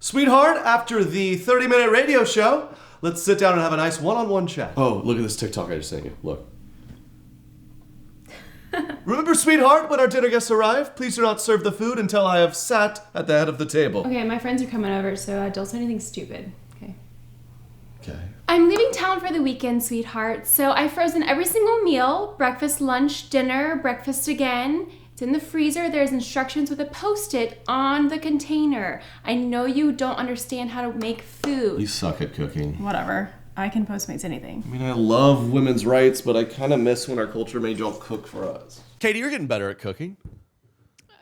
Sweetheart, after the 30-minute radio show, let's sit down and have a nice one-on-one chat. Oh, look at this TikTok I just sent you. Look. Remember, sweetheart, when our dinner guests arrive, please do not serve the food until I have sat at the head of the table. Okay, my friends are coming over, so don't say anything stupid. Okay. I'm leaving town for the weekend, sweetheart, so I've frozen every single meal, breakfast, lunch, dinner, breakfast again. It's in the freezer. There's instructions with a Post-it on the container. I know you don't understand how to make food. You suck at cooking. Whatever. I can Postmates anything. I mean, I love women's rights, but I kind of miss when our culture made y'all cook for us. Katie, you're getting better at cooking.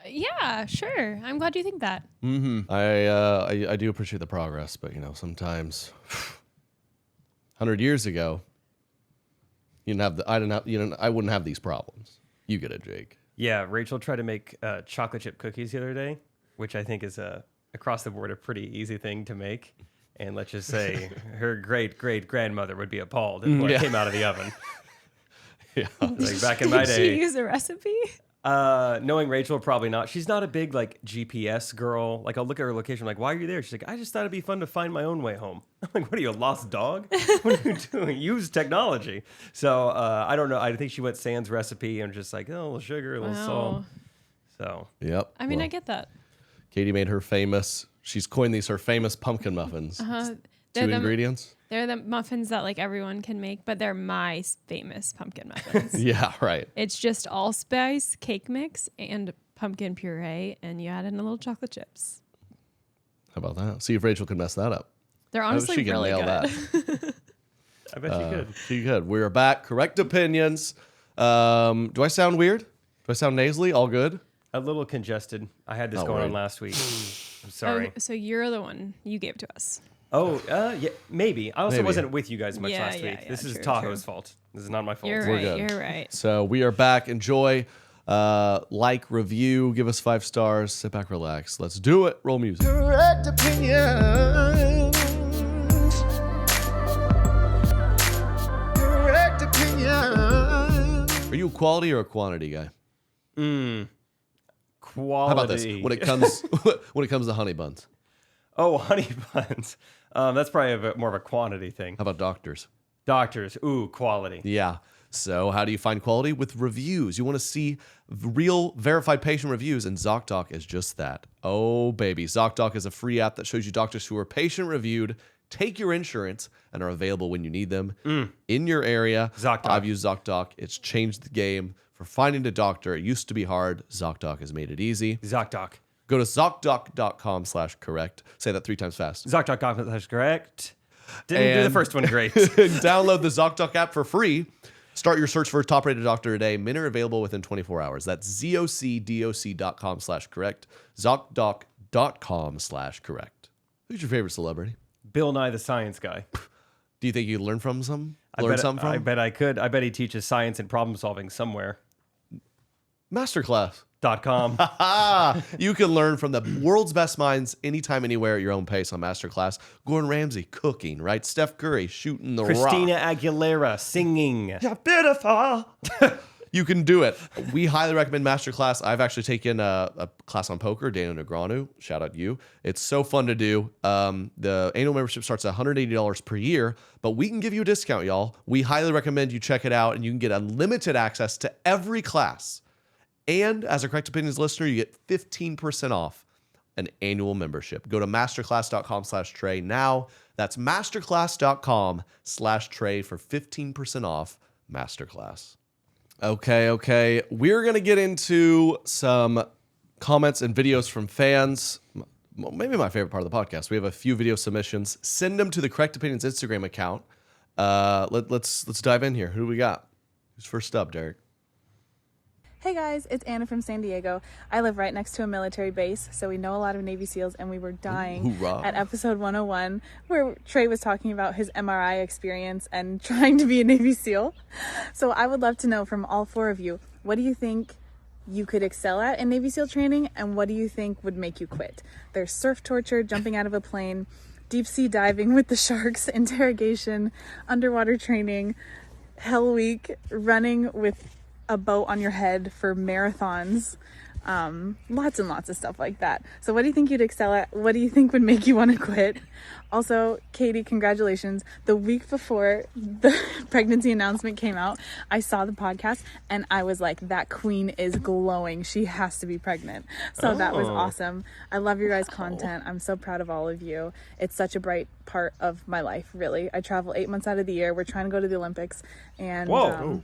Yeah, sure. I'm glad you think that. Mm-hmm. I do appreciate the progress, but sometimes 100 years ago, I wouldn't have these problems. You get it, Jake. Yeah, Rachel tried to make chocolate chip cookies the other day, which I think is across the board a pretty easy thing to make. And let's just say her great-great-grandmother would be appalled at what came out of the oven. Yeah. Like back in my day. Did she use a recipe? Knowing Rachel, probably not. She's not a big GPS girl. Like I'll look at her location, like, why are you there? She's like, I just thought it'd be fun to find my own way home. I'm like, what are you, a lost dog? What are you doing? Use technology. So I don't know. I think she went sans recipe and just like, a little sugar, a little salt. So yep. I mean, I get that. Katie made her famous. She's coined these her famous pumpkin muffins. Two ingredients. They're the muffins that everyone can make, but they're my famous pumpkin muffins. Yeah, right. It's just allspice, cake mix, and pumpkin puree, and you add in a little chocolate chips. How about that? See if Rachel can mess that up. They're honestly really good. That. I bet she could. She could. We're back. Correct opinions. Do I sound weird? Do I sound nasally? All good? A little congested. I had this going on last week. I'm sorry. So you're the one you gave to us. Oh, yeah, maybe. I also wasn't with you guys much last week. Yeah, this is true, Tahoe's fault. This is not my fault. You're We're right. good. You're right. So we are back. Enjoy. Review. Give us 5 stars. Sit back, relax. Let's do it. Roll music. Correct opinions. Correct opinions. Are you a quality or a quantity guy? Quality. How about this? When it comes to honey buns. Oh, honey buns. That's probably more of a quantity thing. How about doctors? Doctors. Ooh, quality. Yeah. So how do you find quality? With reviews. You want to see real verified patient reviews, and ZocDoc is just that. Oh, baby. ZocDoc is a free app that shows you doctors who are patient reviewed, take your insurance, and are available when you need them in your area. ZocDoc. I've used ZocDoc. It's changed the game for finding a doctor. It used to be hard. ZocDoc has made it easy. ZocDoc. Go to ZocDoc.com/correct. Say that 3 times fast. ZocDoc.com/correct. Didn't do the first one great. Download the ZocDoc app for free. Start your search for a top-rated doctor today. Men are available within 24 hours. That's ZocDoc.com/correct. ZocDoc.com/correct. Who's your favorite celebrity? Bill Nye the Science Guy. Do you think you learn from some? I bet I could. I bet he teaches science and problem solving somewhere. Masterclass. .com. You can learn from the world's best minds anytime, anywhere at your own pace on Masterclass. Gordon Ramsay cooking, right? Steph Curry shooting the Christina rock. Aguilera singing. You're beautiful. You can do it. We highly recommend Masterclass. I've actually taken a class on poker, Daniel Negreanu. Shout out to you. It's so fun to do. The annual membership starts at $180 per year, but we can give you a discount, y'all. We highly recommend you check it out, and you can get unlimited access to every class. And as a Correct Opinions listener, you get 15% off an annual membership. Go to masterclass.com/Trey now. That's masterclass.com/Trey for 15% off Masterclass. Okay. We're going to get into some comments and videos from fans. Maybe my favorite part of the podcast. We have a few video submissions. Send them to the Correct Opinions Instagram account. Let's dive in here. Who do we got? Who's first up, Derek? Hey guys, it's Anna from San Diego. I live right next to a military base, so we know a lot of Navy SEALs, and we were dying at episode 101 where Trey was talking about his MRI experience and trying to be a Navy SEAL. So I would love to know from all 4 of you, what do you think you could excel at in Navy SEAL training, and what do you think would make you quit? There's surf torture, jumping out of a plane, deep sea diving with the sharks, interrogation, underwater training, Hell Week, running with a boat on your head for marathons, Lots and lots of stuff like that. So what do you think you'd excel at? What do you think would make you want to quit? Also, Katie, congratulations. The week before the pregnancy announcement came out, I saw the podcast and I was like, that queen is glowing. She has to be pregnant. So that was awesome. I love your guys' content. I'm so proud of all of you. It's such a bright part of my life, really. I travel 8 months out of the year. We're trying to go to the Olympics, and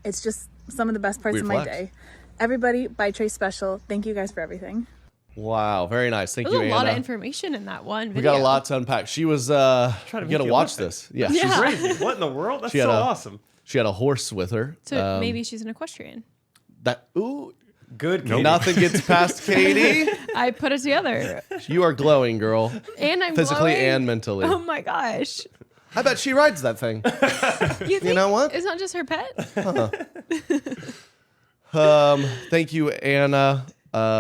it's just some of the best parts of my day. Everybody, by Trey Special. Thank you guys for everything. Wow, very nice. Thank you, There's Anna. a lot of information in that one video. We got a lot to unpack. She was, you gotta watch this. Yeah. She's crazy. What in the world? That's so awesome. She had a horse with her. So maybe she's an equestrian. Good, Katie. Nothing gets past Katie. I put it together. You are glowing, girl. And I'm physically glowing. and mentally. Oh my gosh. I bet she rides that thing. You know what? It's not just her pet? Thank you, Anna.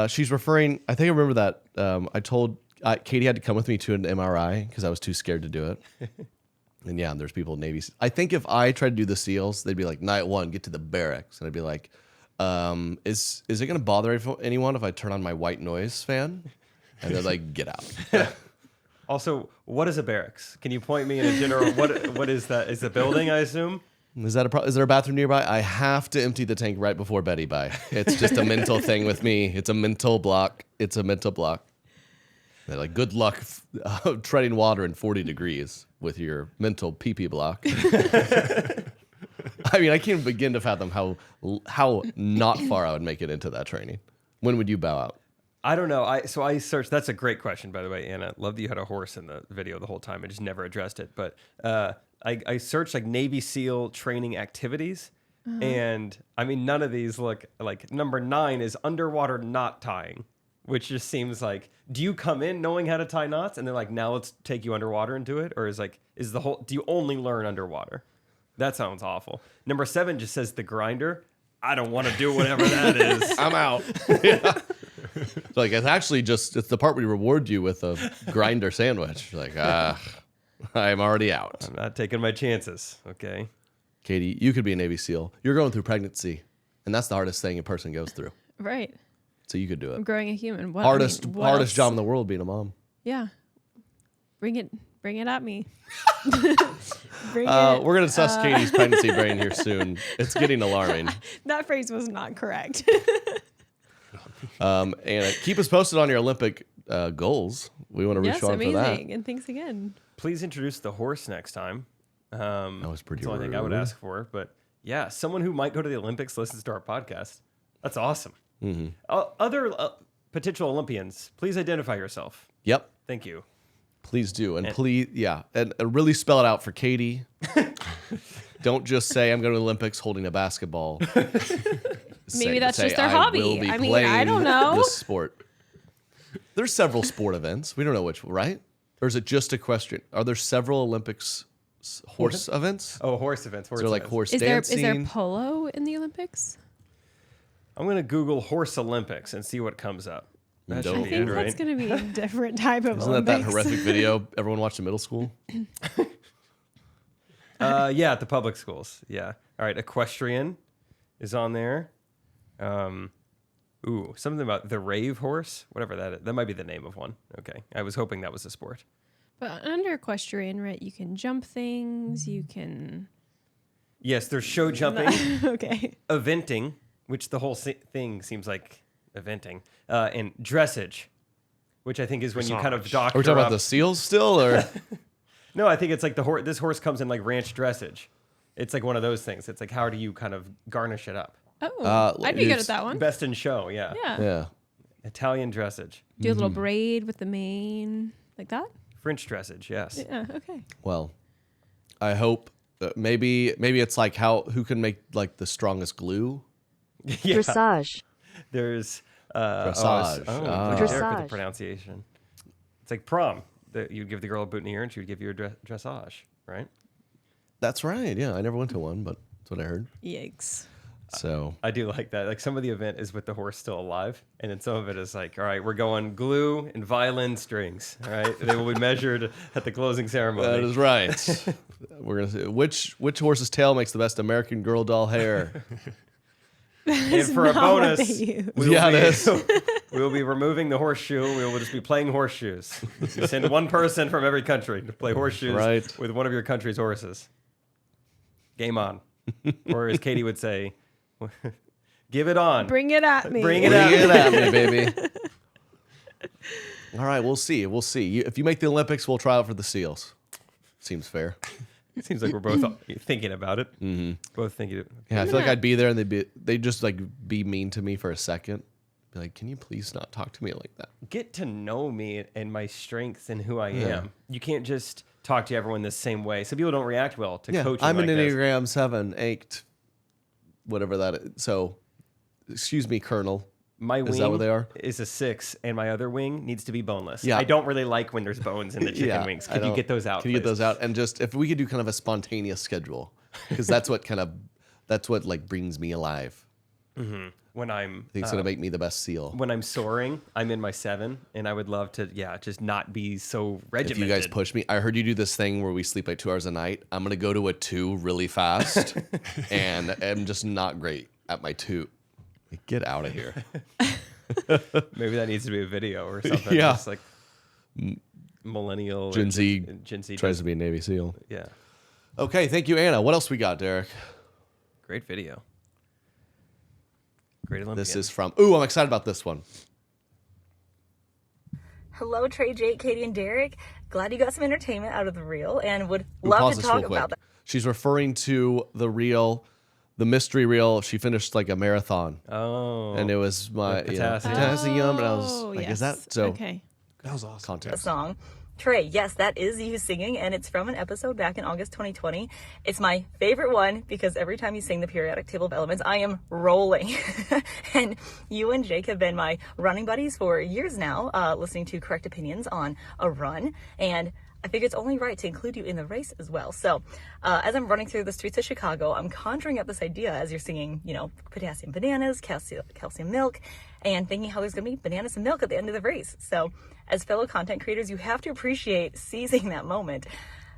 She's referring, I think I remember that. I told Katie had to come with me to an MRI because I was too scared to do it. And yeah, there's people in Navy. I think if I tried to do the SEALs, they'd be like, night one, get to the barracks. And I'd be like, is it going to bother anyone if I turn on my white noise fan? And they're like, get out. Also, what is a barracks? Can you point me in a general, what is that? Is a building, I assume? Is there a bathroom nearby? I have to empty the tank right before Betty bye. It's just a mental thing with me. It's a mental block. They're like, good luck treading water in 40 degrees with your mental pee-pee block. I mean, I can't begin to fathom how not far I would make it into that training. When would you bow out? I don't know. I searched. That's a great question, by the way, Anna. Love that you had a horse in the video the whole time. I just never addressed it. But I searched like Navy SEAL training activities, and I mean, none of these look like. Number 9 is underwater knot tying, which just seems like, do you come in knowing how to tie knots, and they're like, now let's take you underwater and do it, or do you only learn underwater? That sounds awful. Number 7 just says the grinder. I don't want to do whatever that is. I'm out. Yeah. Like, it's the part we reward you with a grinder sandwich. Like, I'm already out. I'm not taking my chances. Okay. Katie, you could be a Navy SEAL. You're going through pregnancy, and that's the hardest thing a person goes through. Right. So you could do I'm it. growing a human. What Hardest else? job in the world, being a mom. Yeah. Bring it at me. We're going to suss Katie's pregnancy brain here soon. It's getting alarming. That phrase was not correct. And keep us posted on your Olympic goals. We want to reach on for that. Amazing. And thanks again. Please introduce the horse next time. That was pretty That's the only thing I would ask for. But yeah, someone who might go to the Olympics listens to our podcast. That's awesome. Mm-hmm. Other potential Olympians, please identify yourself. Yep. Thank you. Please do. And please, yeah. And really spell it out for Katie. Don't just say, I'm going to the Olympics holding a basketball. Maybe that's just their hobby. I mean, I don't know. This sport. There's several sport events. We don't know which, right? Or is it just equestrian? Are there several Olympics horse events? Oh, horse events. Is there like horse Is dancing? there polo in the Olympics? I'm going to Google horse Olympics and see what comes up. That should I be think it, that's right? going to be a different type of Isn't Olympics. that horrific video everyone watched in middle school? Yeah, at the public schools. Yeah. All right. Equestrian is on there. Something about the rave horse, whatever that is. That might be the name of one. Okay. I was hoping that was a sport. But under equestrian, right, you can jump things, you can... Yes, there's show jumping. Okay. Eventing, which the whole thing seems like eventing. And dressage, which I think is when you kind of doctor Are we talking up. about the seals still? Or No, I think it's like this horse comes in like ranch dressage. It's like one of those things. It's like, how do you kind of garnish it up? Oh, I'd be good at that one. Best in show, yeah. yeah. Italian dressage. Do a little braid with the mane, like that? French dressage, yes. Yeah, okay. Well, I hope maybe it's like who can make like the strongest glue? Yeah. Dressage. There's Dressage. Derek with the Dressage. pronunciation. It's like prom. You'd give the girl a boot in the ear and she would give you a dressage, right? That's right. Yeah, I never went to one, but that's what I heard. Yikes. So I do like that. Like some of the event is with the horse still alive, and then some of it is like, all right, we're going glue and violin strings. All right, they will be measured at the closing ceremony. that is right. We're gonna see which horse's tail makes the best American Girl doll hair. And for a not what bonus, they use. It is. we will be removing the horseshoe. We will just be playing horseshoes. You send one person from every country to play horseshoes with one of your country's horses. Game on. Or as Katie would say, give it on. Bring it at me. Bring it Bring it at at me, baby. All right, we'll see. We'll see. If you make the Olympics, we'll try out for the SEALs. Seems fair. It seems like we're both thinking about it. Mm-hmm. Both thinking. Yeah, I feel like I'd be there and they'd just like be mean to me for a second. Be like, can you please not talk to me like that? Get to know me and my strengths and who I am. You can't just talk to everyone the same way. Some people don't react well to coaching. I'm like an this. Enneagram 7, 8, whatever that is. So, excuse me, Colonel. My wing Is that what they are? is a 6, and my other wing needs to be boneless. Yeah. I don't really like when there's bones in the chicken wings. Can you get those out? Can you get please? those out? And just if we could do kind of a spontaneous schedule, because that's what like brings me alive. When I'm I think it's gonna make me the best SEAL. when I'm soaring, I'm in my 7, and I would love to just not be so If regimented. you guys push me, I heard you do this thing where we sleep like 2 hours a night. I'm gonna go to a 2 really fast, and I'm just not great at my 2. Like, get out of here. Maybe that needs to be a video or something. Yeah. Just like millennial Gen Z Gen Z tries to be a Navy SEAL. Yeah, Okay, thank you, Anna. What else we got, Derek? great video. Great Olympian. This is from. Ooh, I'm excited about this one. Hello, Trey, Jake, Katie, and Derek. Glad you got some entertainment out of the reel and would Ooh, love pause to this talk real quick. about that. She's referring to the reel, the mystery reel. She finished like a marathon, Oh, and it was my potassium. potassium, and I was Oh, like, yes. "Is that so?" Okay. That was awesome. Context. Song. Trey, yes, that is you singing, and it's from an episode back in August 2020. It's my favorite one because every time you sing the periodic table of elements, I am rolling. And you and Jake have been my running buddies for years now, listening to correct opinions on a run. And I figure it's only right to include you in the race as well. So as I'm running through the streets of Chicago, I'm conjuring up this idea as you're singing, potassium bananas, calcium milk, and thinking how there's going to be bananas and milk at the end of the race. So as fellow content creators, you have to appreciate seizing that moment.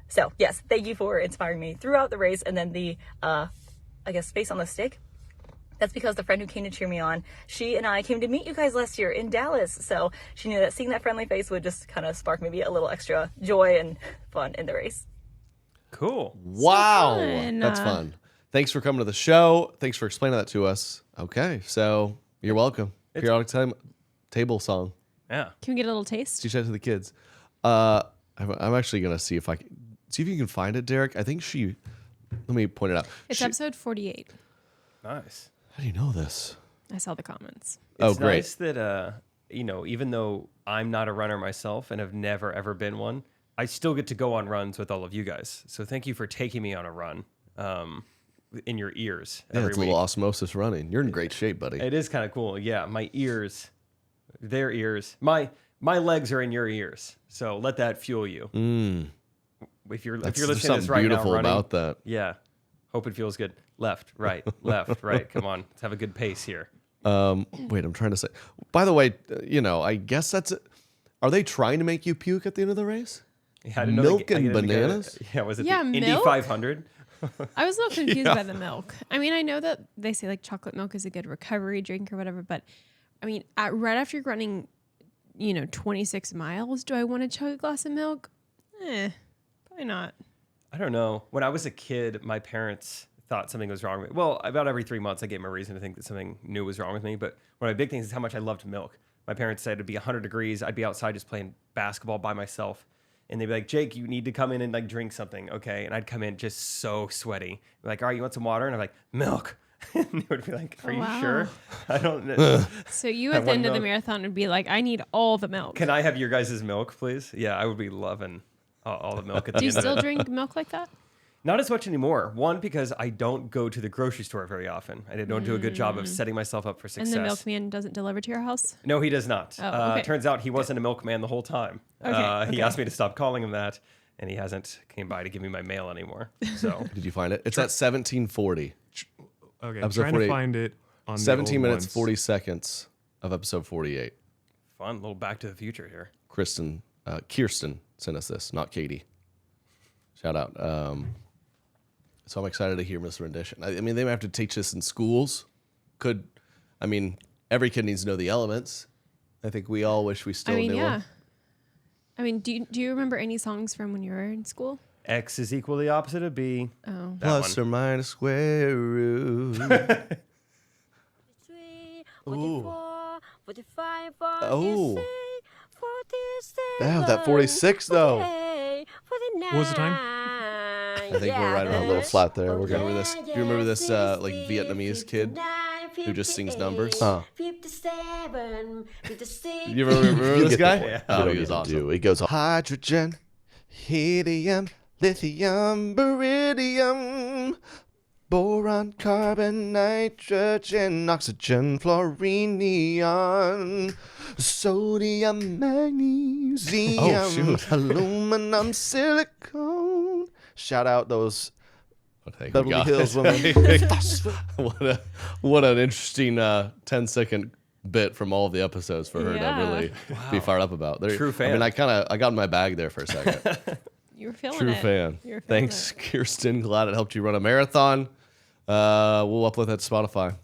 So yes, thank you for inspiring me throughout the race. And then the, face on the stick. That's because the friend who came to cheer me on, she and I came to meet you guys last year in Dallas. So she knew that seeing that friendly face would just kind of spark maybe a little extra joy and fun in the race. cool. Wow, fun. that's fun. Thanks for coming to the show. Thanks for explaining that to us. Okay, so you're welcome. Periodic table song. Yeah. Can we get a little taste? Teach that to the kids. I'm actually gonna see if you can find it, Derek. I think she. Let me point it out. It's episode 48. Nice. How do you know this? I saw the comments. Oh, great. Nice that even though I'm not a runner myself and have never ever been one, I still get to go on runs with all of you guys. So thank you for taking me on a run in your ears Yeah, every it's a week. little osmosis running. You're in great shape, buddy. It is kind of cool. Yeah, my ears, their ears, my legs are in your ears. So let that fuel you. If you're There's listening to something this right beautiful now, running, about that. yeah, hope it feels good. Left, right, left, right. Come on, let's have a good pace here. Wait, I'm trying to say. By the way, I guess that's. Are they trying to make you puke at the end of the race? Yeah, I didn't know Milk I and didn't get it. bananas? Yeah, was it Yeah, the Indy milk? 500? I was a little confused by the milk. I mean, I know that they say like chocolate milk is a good recovery drink or whatever, but I mean, right after you're running, 26 miles, do I want to chug a glass of milk? Probably not. I don't know. When I was a kid, my parents thought something was wrong with me. Well, about every 3 months, I gave them a reason to think that something new was wrong with me. But one of my big things is how much I loved milk. My parents said it'd be 100 degrees. I'd be outside just playing basketball by myself. And they'd be like, Jake, you need to come in and like drink something, okay? And I'd come in just so sweaty. Like, all right, you want some water? And I'm like, milk. And they would be like, are you wow. sure? I don't know. So you I at the want end of the milk. marathon would be like, I need all the milk. Can I have your guys' milk, please? Yeah, I would be loving all the milk at the Do you end of still it. drink milk like that? Not as much anymore. One, because I don't go to the grocery store very often. I don't do a good job of setting myself up for And success. the milkman doesn't deliver to your house? No, he does not. Oh, okay. Turns out he wasn't a milkman the whole time. Okay, He okay. asked me to stop calling him that, and he hasn't came by to give me my mail anymore. So Did you find it? It's at 17:40. Okay, I'm Episode trying 48. to find it on 17 the old minutes, ones. 40 seconds of episode 48. fun, little Back to the Future here. Kirsten sent us this, not Katie. Shout out. So I'm excited to hear Miss Rendition. I mean, they might have to teach this in schools I mean, every kid needs to know the elements. I think we all wish we still knew them. I mean, do you remember any songs from when you were in school? X is equal to the opposite of B. Oh. Plus or minus square root. Ooh. Oh. Damn, that 46 though. What was the time? I think we're right around a little flat there. We're gonna remember this. Do you remember this like Vietnamese kid who just sings numbers? You remember this guy? Yeah. Oh, he was awesome. It goes hydrogen, helium, lithium, beryllium, boron, carbon, nitrogen, oxygen, fluorine, neon, sodium, magnesium, aluminum, silicone. Shout out those Beverly Hills women. What an interesting 10-second bit from all of the episodes for her to really be fired up about. True fan. I mean, I got in my bag there for a second. You were feeling True it. fan. You were feeling Thanks, it. Kirsten. Glad it helped you run a marathon. We'll upload that to Spotify.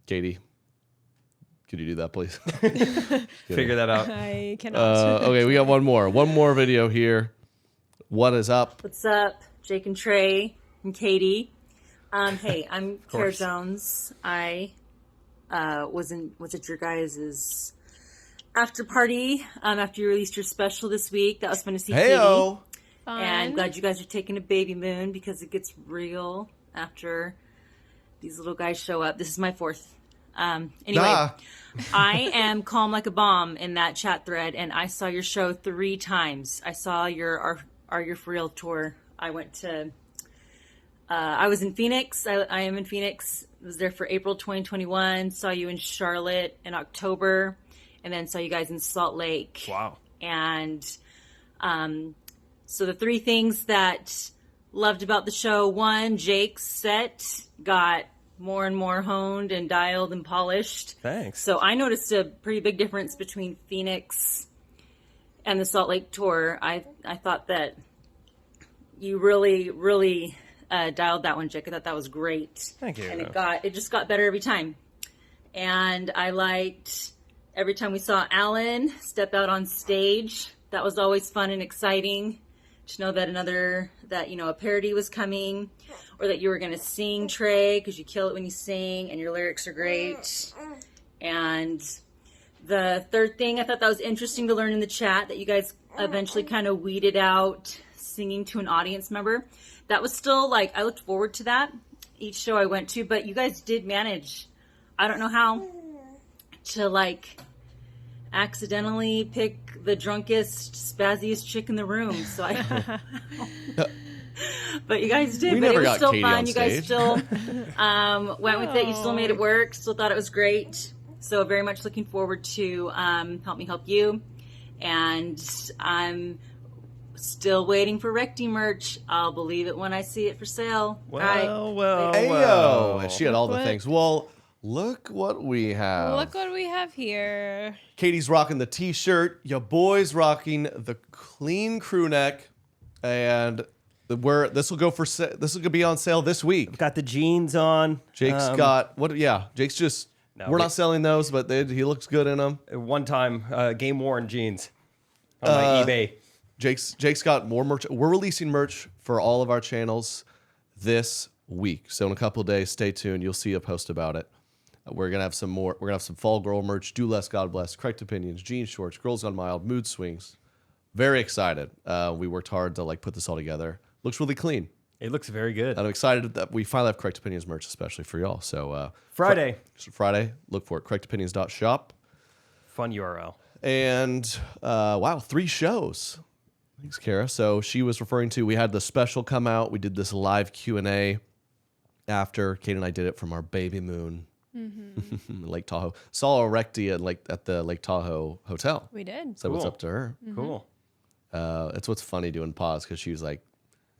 Katie, could you do that, please? Figure that out. I cannot. Okay, we got one more video here. What is up? What's up, Jake and Trey and Katie? Hey, I'm Kara Jones. I was at your guys' after party after you released your special this week. That was fun to see. Heyo. Katie. And I'm glad you guys are taking a baby moon because it gets real after these little guys show up. This is my fourth. Anyway, I am calm like a bomb in that chat thread, and I saw your show 3 times. I saw your Are You For Real tour. I went to, I was in Phoenix. I am in Phoenix. I was there for April 2021. Saw you in Charlotte in October, and then saw you guys in Salt Lake. Wow. And so the 3 things that loved about the show: 1, Jake's set got more and more honed and dialed and polished. Thanks. So I noticed a pretty big difference between Phoenix and the Salt Lake tour. I thought that you really dialed that one, Jake. I thought that was great. Thank you. And it just got better every time. And I liked every time we saw Alan step out on stage. That was always fun and exciting to know that a parody was coming, or that you were going to sing, Trey, because you kill it when you sing and your lyrics are great. And the third thing, I thought that was interesting to learn in the chat, that you guys eventually kind of weeded out singing to an audience member. That was still I looked forward to that each show I went to, but you guys did manage, I don't know how, to accidentally pick the drunkest, spazziest chick in the room. So but you guys did. We but never it was got still Katie fun. on You guys stage. still went with it. You still made it work. Still thought it was great. So very much looking forward to Help Me Help You. And I'm still waiting for Recti merch. I'll believe it when I see it for sale. Well. Heyo. She had all the What? things. Well, look what we have. Look what we have here. Katie's rocking the t-shirt. Your boy's rocking the clean crew neck, and this will be on sale this week. Got the jeans on. Jake's got what? Yeah, Jake's just. We're not selling those, but he looks good in them. One time, game worn jeans on my eBay. Jake's got more merch. We're releasing merch for all of our channels this week, so in a couple of days, stay tuned. You'll see a post about it. We're gonna have some more. We're gonna have some fall girl merch. Do less, God bless. Correct opinions. Jean shorts. Girls Gone Mild. Mood swings. Very excited. We worked hard to put this all together. Looks really clean. It looks very good. And I'm excited that we finally have Correct Opinions merch, especially for y'all. So Friday. Friday. Look for it. Correctopinions.shop. Fun URL. And wow, 3 shows. Thanks, Kara. So she was referring to, we had the special come out. We did this live Q&A after. Kate and I did it from our baby moon. Lake Tahoe. Saw Recti at the Lake Tahoe hotel. We did. So what's Cool. up to her. Cool. It's what's funny doing pause because she was like,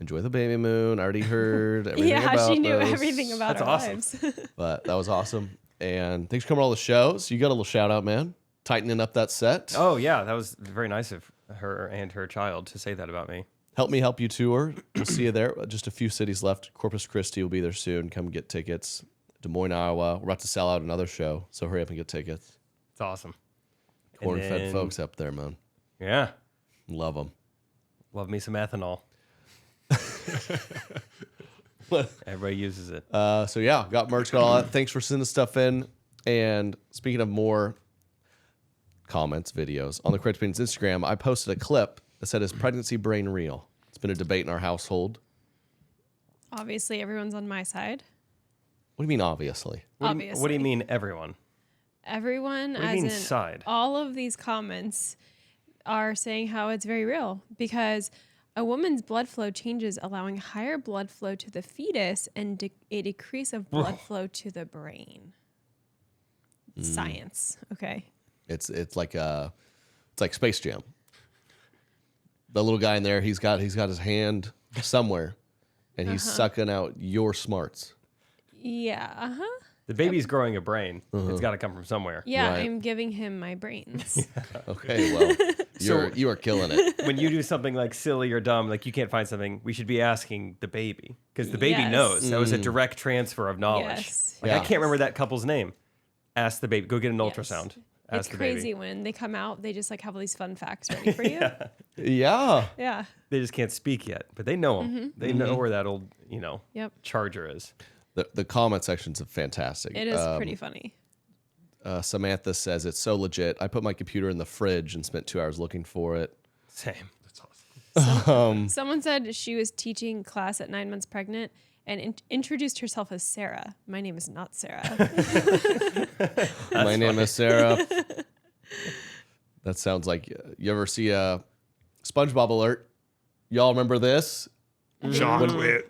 enjoy the baby moon. I already heard everything about Yeah, she knew those. everything about That's our awesome. lives. But that was awesome. And thanks for coming to all the shows. You got a little shout out, man. Tightening up that set. Oh, yeah. That was very nice of her and her child to say that about me. Help Me Help You tour. We'll see you there. Just a few cities left. Corpus Christi will be there soon. Come get tickets. Des Moines, Iowa. We're about to sell out another show, so hurry up and get tickets. It's awesome. Corn-fed folks up there, man. Yeah. Love them. Love me some ethanol. Everybody uses it. So yeah, got merch, got all that. Thanks for sending stuff in. And speaking of more comments, videos, on the Correct Opinions Instagram, I posted a clip that said, "Is pregnancy brain real?" It's been a debate in our household. Obviously, everyone's on my side. What do you mean, obviously? What do you mean, everyone? Everyone, What do you as mean in side? all of these comments, are saying how it's very real because a woman's blood flow changes, allowing higher blood flow to the fetus and a decrease of blood flow to the brain. Science, okay. It's like Space Jam. The little guy in there, he's got his hand somewhere, and he's sucking out your smarts. Yeah, The baby's growing a brain. It's got to come from somewhere. Yeah, Right. I'm giving him my brains. Okay, well, you are killing it. When you do something like silly or dumb, like you can't find something, we should be asking the baby because the baby Yes. knows. That was a direct transfer of knowledge. Yes. Like, I Yeah. can't remember that couple's name. Ask the baby. Go get an ultrasound. It's Ask the crazy baby. when they come out, they just like have all these fun facts ready for you. Yeah. Yeah. They just can't speak yet, but they know them. They know where that old, Yep. charger is. The comment section's fantastic. It is pretty funny. Samantha says, "It's so legit. I put my computer in the fridge and spent 2 hours looking for it." Same. Someone said she was teaching class at 9 months pregnant and introduced herself as Sarah. My name is not Sarah. My name is Sarah. That sounds like you ever see a SpongeBob alert? Y'all remember this? Chocolate.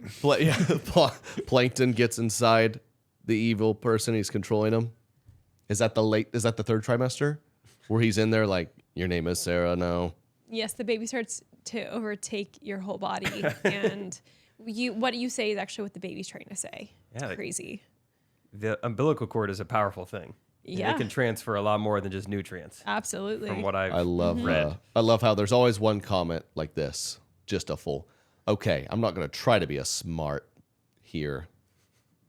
Plankton gets inside the evil person. He's controlling him. Is that the third trimester where he's in there like, your name is Sarah? No. Yes, the baby starts to overtake your whole body, and what you say is actually what the baby's trying to say. Yeah, It's crazy. The umbilical cord is a powerful thing. And Yeah. it can transfer a lot more than just nutrients. Absolutely. From what I've I love read. I love how there's always one comment like this, just a full. Okay, I'm not going to try to be a smart here,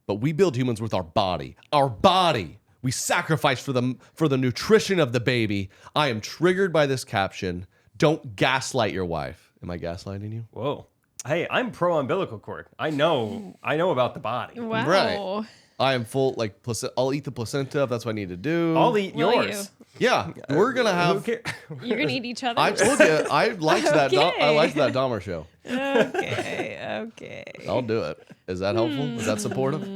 but we build humans with our body. Our body. We sacrifice for the nutrition of the baby. I am triggered by this caption. Don't gaslight your wife. Am I gaslighting you? Whoa. Hey, I'm pro umbilical cord. I know about the body. Wow. Right. I am full I'll eat the placenta if that's what I need to do. I'll eat Will yours. Yeah, we're gonna have. You're gonna eat each other. I told you I liked that. I liked that Dahmer show. Okay. I'll do it. Is that helpful? Is that supportive?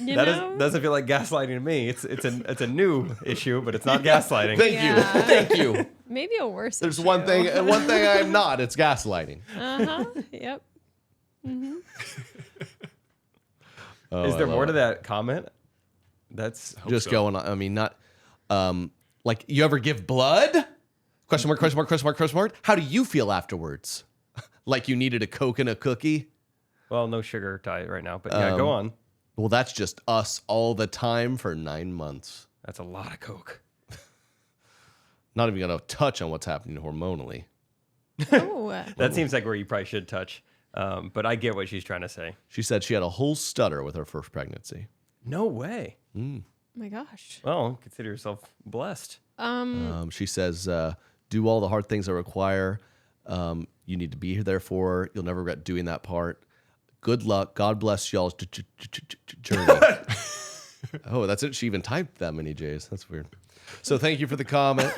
You That know? doesn't feel like gaslighting to me. It's a new issue, but it's not gaslighting. Thank Yeah. you. Thank you. Maybe a worse. There's issue. one thing I'm not. It's gaslighting. Yep. Is there more to that comment? That's Just going on. I mean, not like you ever give blood? Question mark, question mark, question mark, question mark. How do you feel afterwards? Like you needed a Coke and a cookie? well, no sugar diet right now, but yeah, go on. Well, that's just us all the time for 9 months. That's a lot of Coke. Not even going to touch on what's happening hormonally. Oh. That seems like where you probably should touch. But I get what she's trying to say. She said she had a whole stutter with her first pregnancy. No way. My gosh. Well, consider yourself blessed. She says, do all the hard things I require. You need to be there for her. You'll never regret doing that part. Good luck. God bless y'all's journey. Oh, that's it. She even typed that many J's. That's weird. So thank you for the comment.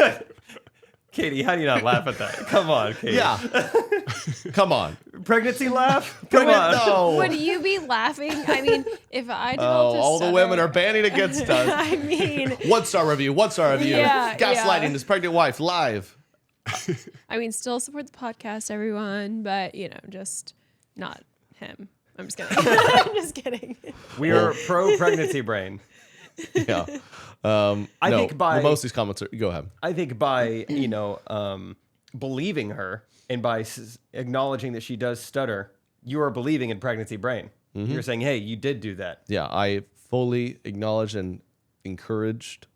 Katie, how do you not laugh at that? Come on, Katie. Yeah. Come on. Pregnancy laugh? Come on. No. Would you be laughing? I mean, if I developed Oh, a all the stutter- women are banding against us. I mean, 1-star review. 1-star review. Yeah, Gaslighting yeah. his pregnant wife live. still support the podcast, everyone, but just not him. I'm just kidding. I'm just kidding. We are pro pregnancy brain. Yeah. I think by most of these comments are. Go ahead. I think by believing her and by acknowledging that she does stutter, you are believing in pregnancy brain. You're saying, hey, you did do that. Yeah, I fully acknowledged and encouraged,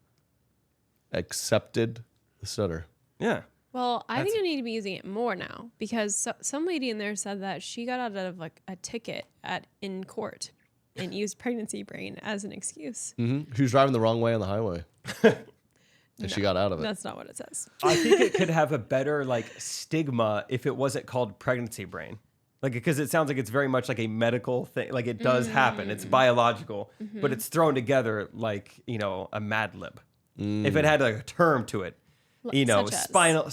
accepted the stutter. Yeah. Well, I think I need to be using it more now because some lady in there said that she got out of like a ticket in court and used pregnancy brain as an excuse. Mm-hmm. She was driving the wrong way on the highway. And she got out of it. That's not what it says. I think it could have a better like stigma if it wasn't called pregnancy brain. Like, because it sounds like it's very much like a medical thing. Like, it does happen. It's biological, but it's thrown together like, you know, a Mad Lib. If it had like a term to it, you know, spinal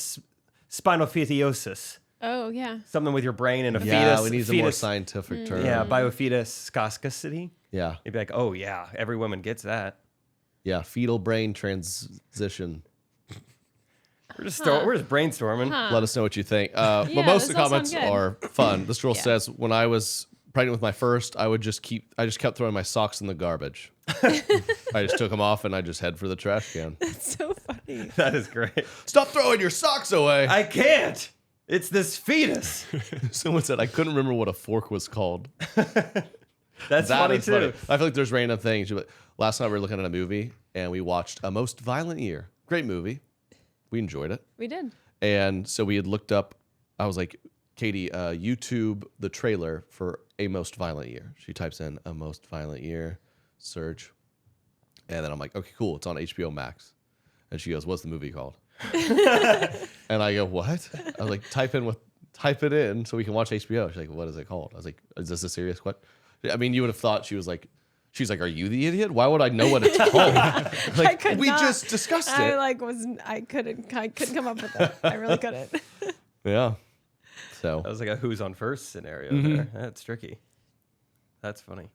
physiosis. Oh, yeah. Something with your brain and a fetus. Yeah, we need a more scientific term. Yeah, biofetuscoscosity. Yeah. You'd be like, oh, yeah, every woman gets that. Yeah, fetal brain transition. We're just brainstorming. Let us know what you think. But most of the comments are fun. This girl Yeah. says, when I was pregnant with my first, I just kept throwing my socks in the garbage. I just took them off and I just head for the trash can. That's so funny. That is great. Stop throwing your socks away. I can't. It's this fetus. Someone said I couldn't remember what a fork was called. That's funny too. I feel like there's random things. But last night we were looking at a movie and we watched A Most Violent Year. Great movie. We enjoyed it. We did. And so we had looked up, I was like, Katie, YouTube the trailer for A Most Violent Year. She types in A Most Violent Year, search. And then I'm like, okay, cool. It's on HBO Max. And she goes, what's the movie called? And I go, what? I was like, type it in so we can watch HBO. She's like, what is it called? I was like, is this a serious question? I mean, you would have thought she's like, are you the idiot? Why would I know what it's called? Like, we just discussed it. I couldn't come up with that. I really couldn't. Yeah. So That was like a who's on first scenario there. That's tricky. That's funny.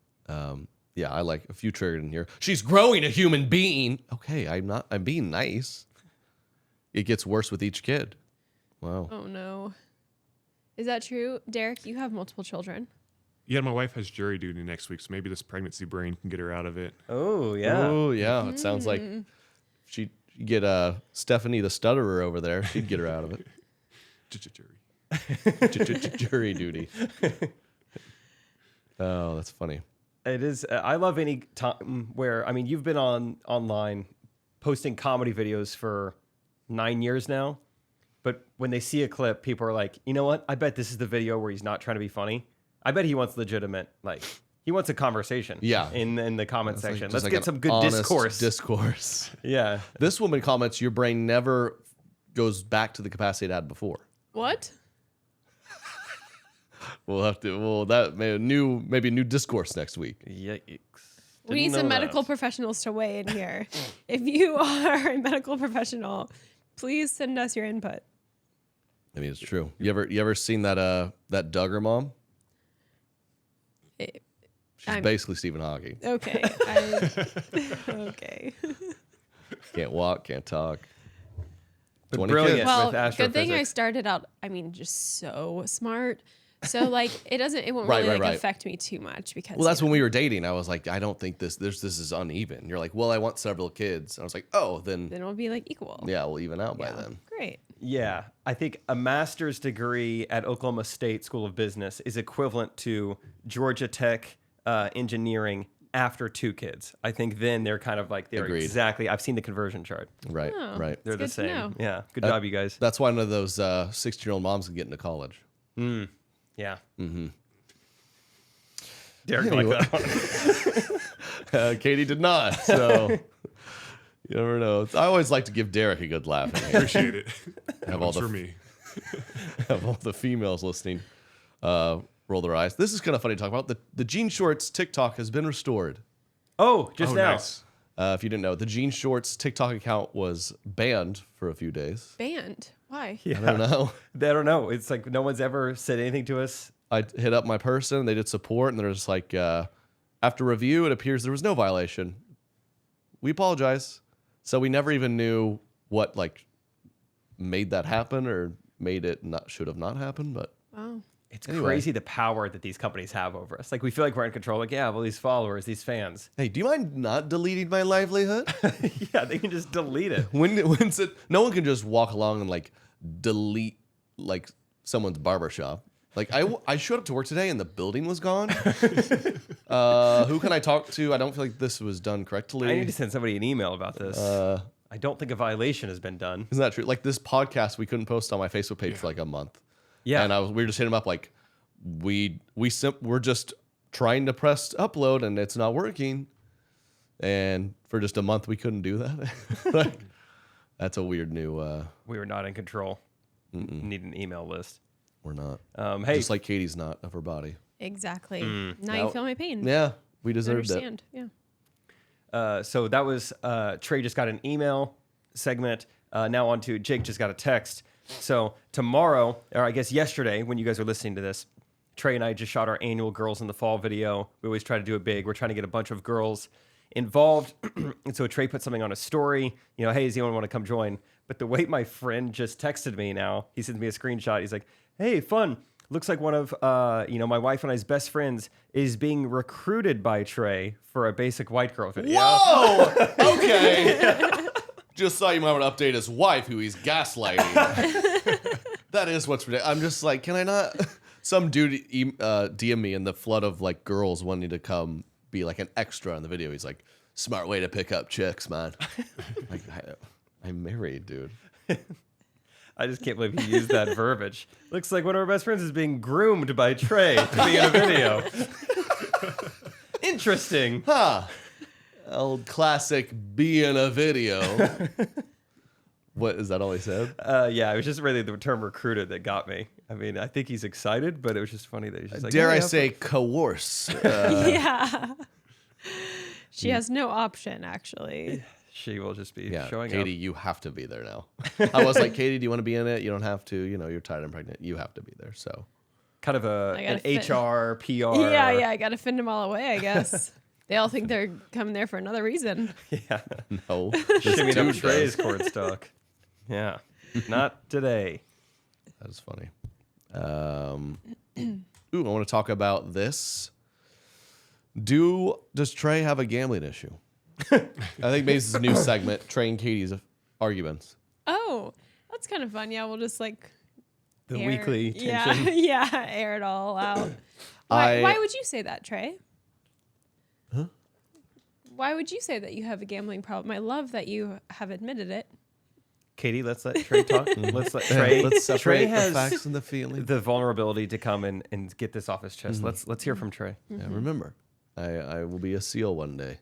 yeah, I like a few triggered in here. She's growing a human being. Okay, I'm being nice. It gets worse with each kid. Wow. Oh, no. Is that true? Derek, you have multiple children. Yeah, my wife has jury duty next week, so maybe this pregnancy brain can get her out of it. Oh, yeah. Oh, yeah. It sounds like she'd get Stephanie the stutterer over there. She'd get her out of it. Jury. Jury duty. Oh, that's funny. It is. I love any time where, I mean, you've been online posting comedy videos for 9 years now, but when they see a clip, people are like, you know what? I bet this is the video where he's not trying to be funny. I bet he wants legitimate, like, he wants a conversation. Yeah. In the comment section. Just Let's like get an some good honest discourse. Yeah. This woman comments, your brain never goes back to the capacity it had before. What? Maybe new discourse next week. Yikes. We need some medical professionals to weigh in here. If you are a medical professional, please send us your input. I mean, it's true. You ever seen that Duggar mom? She's basically Stephen Hawking. Okay. Okay. Can't walk, can't talk. But 20 brilliant. kids. Well, with astrophysics. good thing I started out, just so smart. So like it won't Right, really right. affect me too much because Well, that's when we were dating. I was like, I don't think this is uneven. You're like, well, I want several kids. I was like, oh, then it'll be like equal. yeah, we'll even out by then. Great. Yeah, I think a master's degree at Oklahoma State School of Business is equivalent to Georgia Tech engineering after 2 kids. I think then they're kind of like they're Agreed. exactly. I've seen the conversion chart. Right, Oh. right. They're the good to know. same. Yeah, good job, you guys. That's why none of those 16-year-old moms can get into college. Yeah. Mm-hmm. Derek like that one. Katie did not. So you never know. I always like to give Derek a good laugh. in here. Appreciate it. Have all That's the for me. have all the females listening roll their eyes. This is kind of funny to talk about. The Jean Shorts TikTok has been restored. Oh, just now. Nice. If you didn't know, the Jean Shorts TikTok account was banned for a few days. Banned. Why? Yeah. I don't know. I don't know. It's like no one's ever said anything to us. I hit up my person. They did support, and they're just like, after review, it appears there was no violation. We apologize. So we never even knew what made that happen or made it should have not happened. But Wow. It's Anyway. crazy the power that these companies have over us. Like we feel like we're in control. Like, yeah, well, these followers, these fans. hey, do you mind not deleting my livelihood? Yeah, they can just delete it. When's it? No one can just walk along and delete someone's barbershop. I showed up to work today and the building was gone. Who can I talk to? I don't feel like this was done correctly. I need to send somebody an email about this. I don't think a violation has been done. Isn't that true? Like this podcast, we couldn't post on my Facebook page for a month. Yeah. And we were just hitting them up we're just trying to press upload and it's not working. And for just a month, we couldn't do that. Like, that's a weird new. We were not in control. Need an email list. We're not. Hey, just like Katie's not of her body. Exactly. Now you feel my pain. Yeah, we I deserved it. understand. Yeah. so that was Trey just got an email segment. Now on to Jake just got a text. So tomorrow, or I guess yesterday, when you guys are listening to this, Trey and I just shot our annual Girls in the Fall video. We always try to do it big. We're trying to get a bunch of girls involved. And so Trey put something on a story, you know, hey, does anyone want to come join? But the way my friend just texted me now, he sends me a screenshot. He's like, hey, fun. Looks like one of, my wife and I's best friends is being recruited by Trey for a basic white girl video. Whoa! Okay. Just thought you might want to update his wife, who he's gaslighting. That is what's ridiculous. I'm just like, can I not? Some dude DM me in the flood of like girls wanting to come be like an extra in the video. He's like, smart way to pick up chicks, man. Like, I'm married, dude. I just can't believe he used that verbiage. Looks like one of our best friends is being groomed by Trey to be in a video. Interesting. Huh. Old classic be in a video. What, is that all he said? Yeah, it was just really the term recruited that got me. I mean, I think he's excited, but it was just funny that he's just like, dare I say coerce? Yeah. She has no option, actually. She will just be showing Katie, up. you have to be there now. I was like, Katie, do you want to be in it? You don't have to. You know, you're tired and pregnant. You have to be there. So, kind of an HR, PR. Yeah, I got to fend them all away, I guess. They all think they're coming there for another reason. Yeah. No. Shimmy up Trey's cord stock. Yeah. Not today. That is funny. I want to talk about this. Does Trey have a gambling issue? I think maybe this is a new segment, Trey and Katie's arguments. Oh, that's kind of fun. Yeah, we'll just like the weekly tension. Yeah, air it all out. Why would you say that, Trey? Huh? Why would you say that you have a gambling problem? I love that you have admitted it. Katie, let's let Trey talk. Let's let Trey. Let's separate Trey the has facts and the feeling. the vulnerability to come and get this off his chest. Let's hear from Trey. Yeah, remember, I will be a SEAL one day.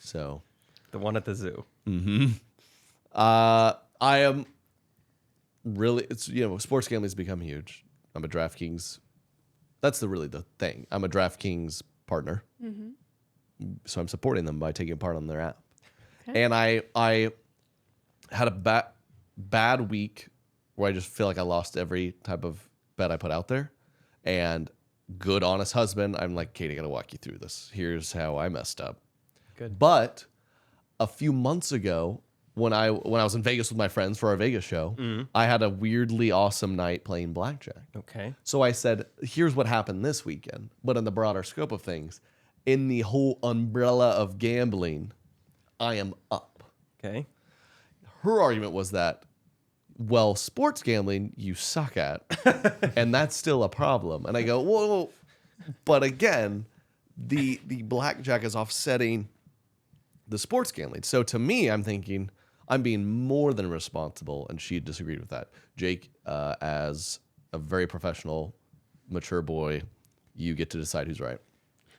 So, the one at the zoo. I am really. It's sports gambling has become huge. I'm a DraftKings. That's really the thing. I'm a DraftKings partner, so I'm supporting them by taking part on their app. Okay. And I had a bad week where I just feel like I lost every type of bet I put out there. And good, honest husband, I'm like, Katie, I gotta walk you through this. Here's how I messed up. Good. But a few months ago, when I was in Vegas with my friends for our Vegas show, I had a weirdly awesome night playing blackjack. Okay. So I said, here's what happened this weekend. But in the broader scope of things, in the whole umbrella of gambling, I am up. Okay. Her argument was that, well, sports gambling you suck at, and that's still a problem. And I go, whoa, but again, the blackjack is offsetting the sports gambling. So to me, I'm thinking I'm being more than responsible, and she disagreed with that. Jake, as a very professional, mature boy, you get to decide who's right.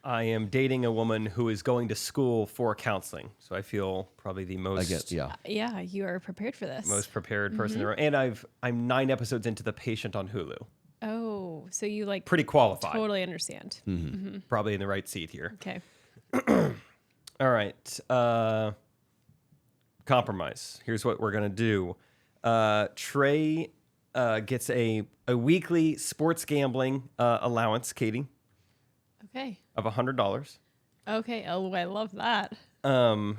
I am dating a woman who is going to school for counseling, so I feel probably the most yeah, you are prepared for this. most prepared person there. And I'm 9 episodes into The Patient on Hulu. Oh, so you like Pretty qualified. totally understand. Probably in the right seat here. Okay. All right. Compromise. Here's what we're gonna do. Trey gets a weekly sports gambling allowance, Katie, Okay. of $100. Okay. Oh, I love that. But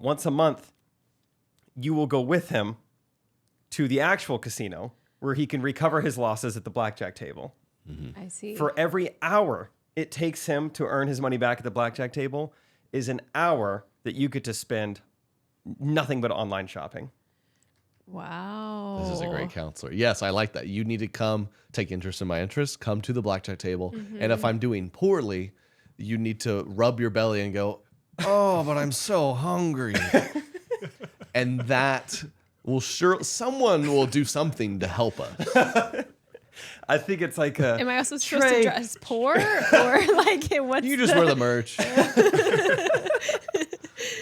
once a month, you will go with him to the actual casino where he can recover his losses at the blackjack table. I see. For every hour it takes him to earn his money back at the blackjack table is an hour that you get to spend nothing but online shopping. Wow. This is a great counselor. Yes, I like that. You need to come take interest in my interests, come to the blackjack table. And if I'm doing poorly, you need to rub your belly and go, oh, but I'm so hungry. And that will someone will do something to help us. I think it's like a. Am I also supposed Trey. to dress poor or like what's You just wear the merch.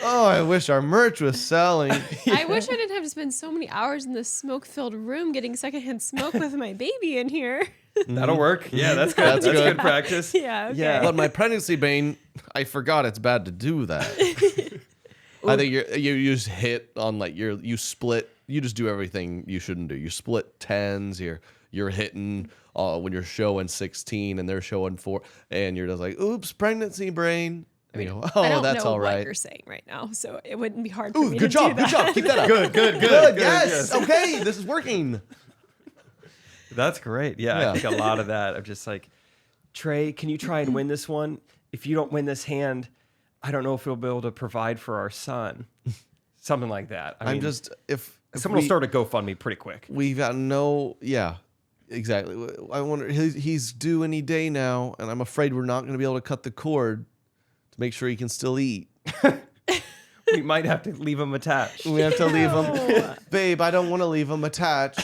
Oh, I wish our merch was selling. I wish I didn't have to spend so many hours in this smoke-filled room getting secondhand smoke with my baby in here. That'll work. Yeah, that's good. That's That's good. good practice. Yeah. Okay. Yeah. But my pregnancy bane, I forgot it's bad to do that. I think you just hit on like you split. You just do everything you shouldn't do. You split tens. You're hitting when you're showing 16 and they're showing 4, and you're just like, oops, pregnancy brain. And you go, I oh, don't that's know all what right. you're saying right now, so it wouldn't be hard for Ooh, me good to job, do that. good job. Keep that up. Good. Yes. Okay, this is working. That's great. Yeah, Yeah. I think a lot of that of just like, Trey, can you try and win this one? If you don't win this hand, I don't know if we'll be able to provide for our son. Something like that. I mean, if someone will start a GoFundMe pretty quick. We've got yeah, exactly. I wonder, he's due any day now, and I'm afraid we're not going to be able to cut the cord to make sure he can still eat. We might have to leave him attached. We have to leave him. Babe, I don't want to leave him attached.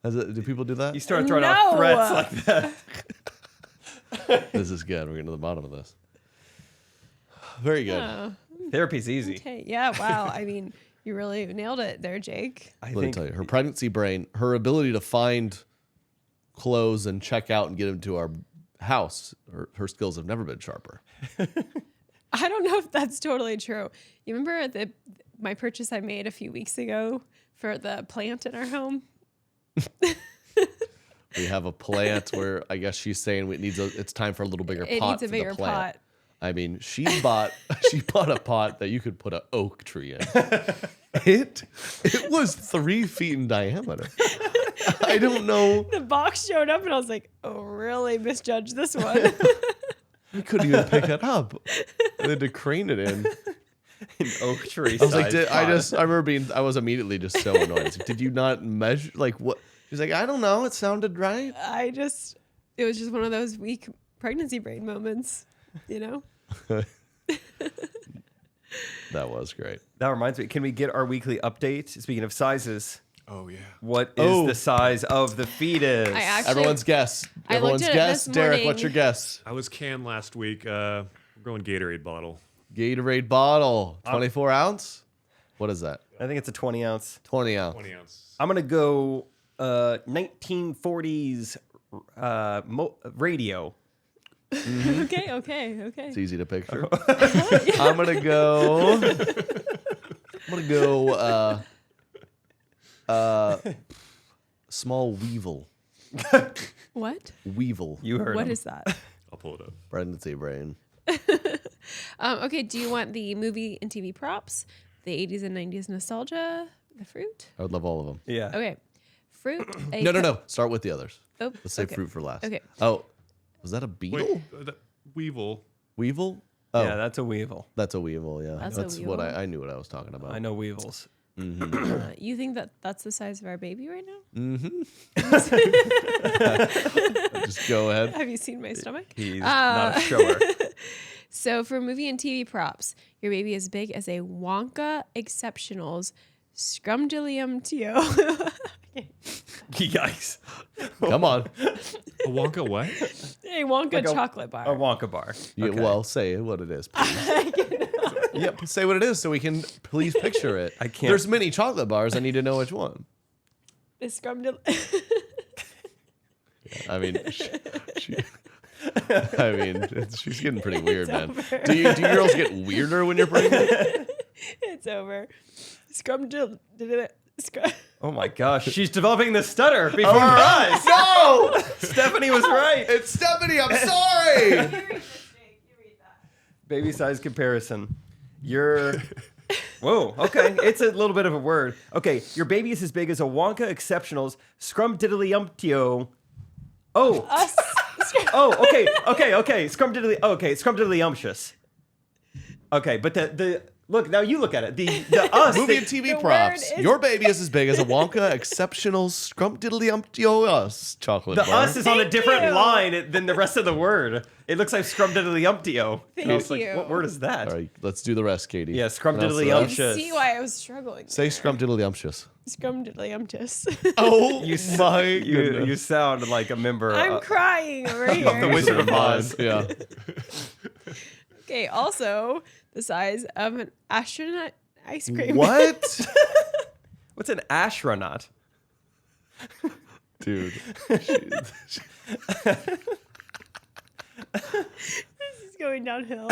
Do people do that? You start throwing out threats like that. This is good. We're getting to the bottom of this. Very good. Oh, Therapy's easy. okay. Yeah. Wow. I mean, you really nailed it there, Jake. I Let me think tell you, her pregnancy brain, her ability to find clothes and check out and get them to our house, her skills have never been sharper. I don't know if that's totally true. You remember my purchase I made a few weeks ago for the plant in our home? We have a plant where I guess she's saying it's time for a little bigger It pot. needs a for bigger the plant. pot. I mean, she bought a pot that you could put an oak tree in. It was 3 feet in diameter. I don't know. The box showed up and I was like, oh, really misjudged this one. We couldn't even pick it up. I had to crane it in. an oak tree. I was like, I was immediately just so annoyed. Like, did you not measure? Like, what? She's like, I don't know. It sounded right. it was just one of those weak pregnancy brain moments, you know? That was great. That reminds me. Can we get our weekly update? Speaking of sizes, Oh yeah. what is the size of the fetus? Everyone's guess. I Everyone's looked at it guess. this Derek, morning. what's your guess? I was canned last week. We're going Gatorade bottle. Gatorade bottle, 24 ounce. What is that? I think it's a 20 ounce. 20 ounce. 20 ounce. I'm gonna go 1940s radio. Okay. It's easy to picture. I'm gonna go. Small weevil. What? Weevil. You heard What him. is that? I'll pull it up. Pregnancy brain. Okay, do you want the movie and TV props, the 80s and 90s nostalgia, the fruit? I would love all of them. Yeah. Okay. Fruit. No. Start with the others. Oh, Let's say okay. fruit for last. Okay. Oh, was that a beetle? Wait, Weevil. Weevil? Oh, Yeah, that's a weevil. that's a weevil. Yeah, That's a what weevil? I knew what I was talking about. I know weevils. You think that's the size of our baby right now? Just go ahead. Have you seen my stomach? He's not a shower. So for movie and TV props, your baby is big as a Wonka Exceptionals Scrumdiddlyumptio. Yikes. Come on. A Wonka what? A Wonka Like a- chocolate bar. A Wonka bar. Yeah, Okay. well, say what it is. Yep, say what it is so we can please picture it. I can't- There's many chocolate bars. I need to know which one. The Scrumdiddly. I mean, she's getting pretty weird, man. Do you girls get weirder when you're pregnant? It's over. Scrumdiddly. Oh my gosh, she's developing the stutter before our eyes. No, Stephanie was right. it's Stephanie. I'm sorry. Baby size comparison. Whoa, okay. It's a little bit of a word. Okay, your baby is as big as a Wonka Exceptionals Scrumdiddlyumptio. Oh. Okay. Scrumdiddlyumptious. Okay, but the look, now you look at it. The us. Movie and TV The props. word is- Your baby is as big as a Wonka Exceptional Scrumdiddlyumptio chocolate The bar. us is on a Thank different you. line than the rest of the word. It looks like Scrumdiddlyumptio. Thank And I was like, you. what word is that? All right, let's do the rest, Katie. Yeah, Pronounce the You rest. Scrumdiddlyumptious. see why I was struggling. Say Scrumdiddlyumptious. Scrumdiddlyumptus. Oh my You goodness. sound like a member I'm crying over here. of the Wizard of Oz. Yeah. Okay, also the size of an astronaut ice cream. What? What's an astronaut? Dude. This is going downhill.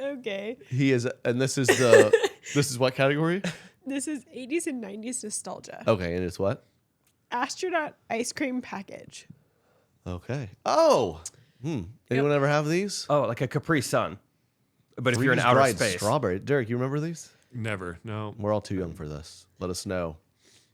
Okay. He is, and this is what category? This is 80s and 90s nostalgia. Okay, and it's what? Astronaut ice cream package. Okay. Oh. Anyone ever have these? Oh, like a Capri Sun. But if you're in outer Freeze-dried space. strawberry. Derek, you remember these? Never. No. We're all too young for this. Let us know.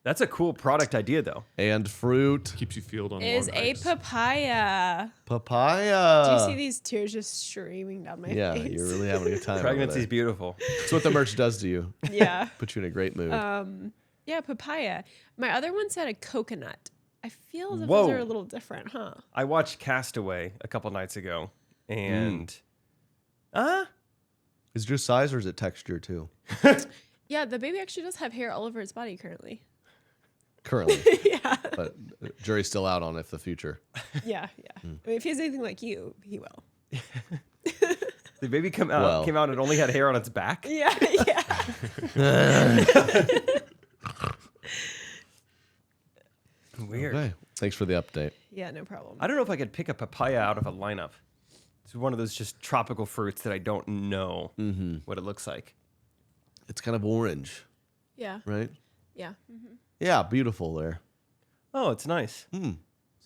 That's a cool product idea, though. And fruit. Keeps you fueled on Is long a hikes. papaya. Papaya. Do you see these tears just streaming down my Yeah, face? you're really having a good time. Pregnancy's beautiful. That's what the merch does to you. Yeah. Put you in a great mood. Yeah, papaya. My other one said a coconut. I feel as if Whoa. those are a little different, huh? I watched Castaway a couple nights ago, and Is it just size or is it texture too? Yeah, the baby actually does have hair all over its body currently. Currently. Yeah. But jury's still out on if the future. Yeah. I mean, if he has anything like you, he will. the baby came out and only had hair on its back. Yeah. Weird. Okay. Thanks for the update. Yeah, no problem. I don't know if I could pick a papaya out of a lineup. It's one of those just tropical fruits that I don't know what it looks like. It's kind of orange, Yeah. right? Yeah. Yeah, beautiful there. Oh, it's nice. So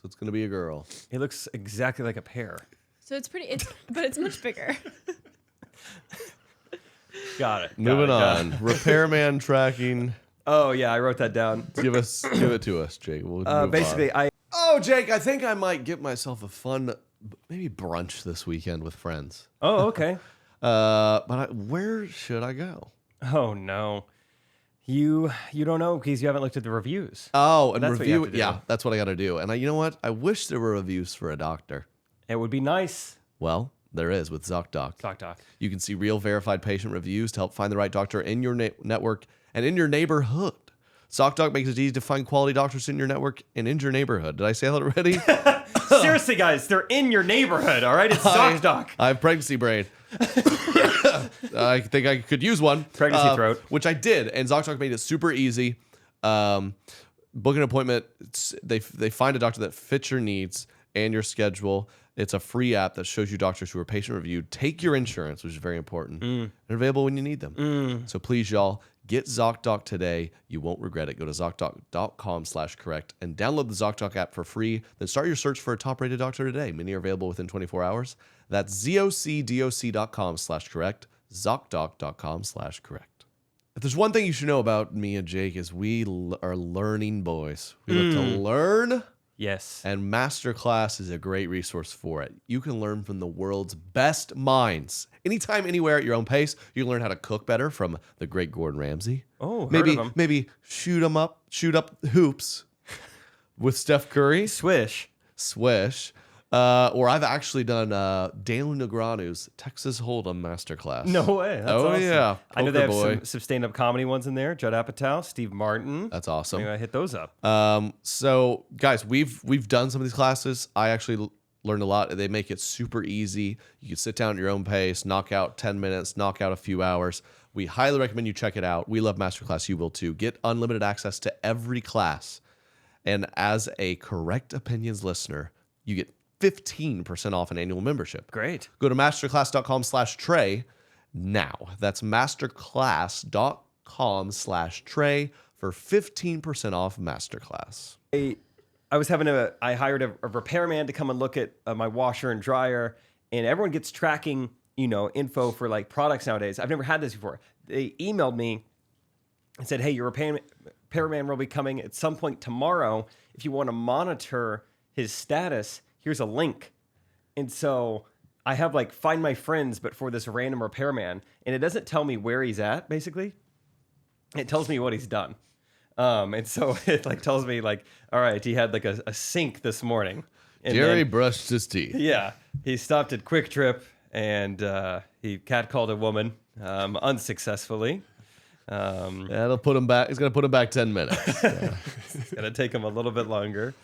it's going to be a girl. It looks exactly like a pear. So it's pretty, but it's much bigger. Got it. Moving on. Repairman tracking. Oh yeah, I wrote that down. Give it to us, Jake. We'll move Basically, on. Oh, Jake, I think I might get myself a fun, maybe brunch this weekend with friends. Oh, okay. Where should I go? Oh no, you don't know because you haven't looked at the reviews. Oh, and That's what you review. have to do. Yeah, that's what I got to do. And you know what? I wish there were reviews for a doctor. It would be nice. Well, there is with ZocDoc. Doc. You can see real verified patient reviews to help find the right doctor in your network and in your neighborhood. ZocDoc makes it easy to find quality doctors in your network and in your neighborhood. Did I say that already? Seriously, guys, they're in your neighborhood. All right, it's ZocDoc. I have pregnancy brain. I think I could use one. Pregnancy throat. Which I did, and ZocDoc made it super easy. Book an appointment. They find a doctor that fits your needs and your schedule. It's a free app that shows you doctors who are patient reviewed. Take your insurance, which is very important. They're available when you need them. So please, y'all, get ZocDoc today. You won't regret it. Go to ZocDoc.com/correct and download the ZocDoc app for free. Then start your search for a top-rated doctor today. Many are available within 24 hours. That's ZocDoc.com/correct. ZocDoc.com/correct. If there's one thing you should know about me and Jake is we are learning boys. We love to learn. Yes. And Masterclass is a great resource for it. You can learn from the world's best minds. Anytime, anywhere, at your own pace. You can learn how to cook better from the great Gordon Ramsay. Oh, heard of him. Maybe shoot up hoops with Steph Curry. Swish. Or I've actually done Daniel Negreanu's Texas Hold'em Masterclass. No way. That's awesome. Yeah. I know they have Poker boy. some stand-up comedy ones in there. Judd Apatow, Steve Martin. That's awesome. Maybe I hit those up. So guys, we've done some of these classes. I actually learned a lot. They make it super easy. You can sit down at your own pace, knock out 10 minutes, knock out a few hours. We highly recommend you check it out. We love Masterclass. You will too. Get unlimited access to every class. And as a Correct Opinions listener, you get 15% off an annual membership. Great. Go to masterclass.com/Trey now. That's masterclass.com/Trey for 15% off Masterclass. I hired a repairman to come and look at my washer and dryer, and everyone gets tracking, info for like products nowadays. I've never had this before. They emailed me and said, hey, your repairman will be coming at some point tomorrow. If you want to monitor his status, here's a link. And so I have like find my friends, but for this random repairman, and it doesn't tell me where he's at, basically. It tells me what he's done. And so it like tells me like, all right, he had like a sink this morning. And Jerry brushed his teeth. Yeah. He stopped at Quick Trip and he catcalled a woman unsuccessfully. It'll put him back. It's gonna put him back 10 minutes. Yeah. It's gonna take him a little bit longer.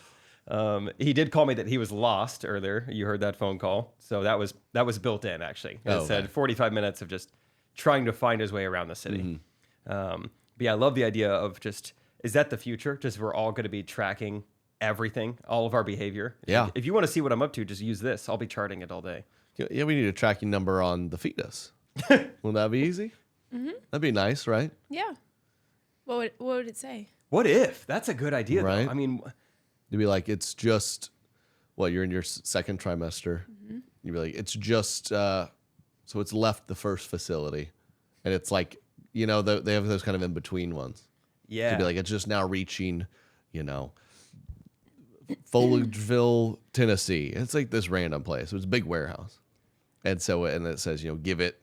He did call me that he was lost earlier. You heard that phone call, so that was built in actually. It said 45 minutes of just trying to find his way around the city. But yeah, I love the idea of just, is that the future? Just we're all going to be tracking everything, all of our behavior. Yeah. If you want to see what I'm up to, just use this. I'll be charting it all day. Yeah, we need a tracking number on the fetus. Wouldn't that be easy? That'd be nice, right? Yeah. What would it say? What if? That's a good idea, Right. though. I mean, You'd be like, it's just, you're in your second trimester. You'd be like, it's just, so it's left the first facility. And it's like, they have those kind of in-between ones. yeah. To be like, it's just now reaching, Folageville, Tennessee. It's like this random place. It was a big warehouse. And so, and it says, give it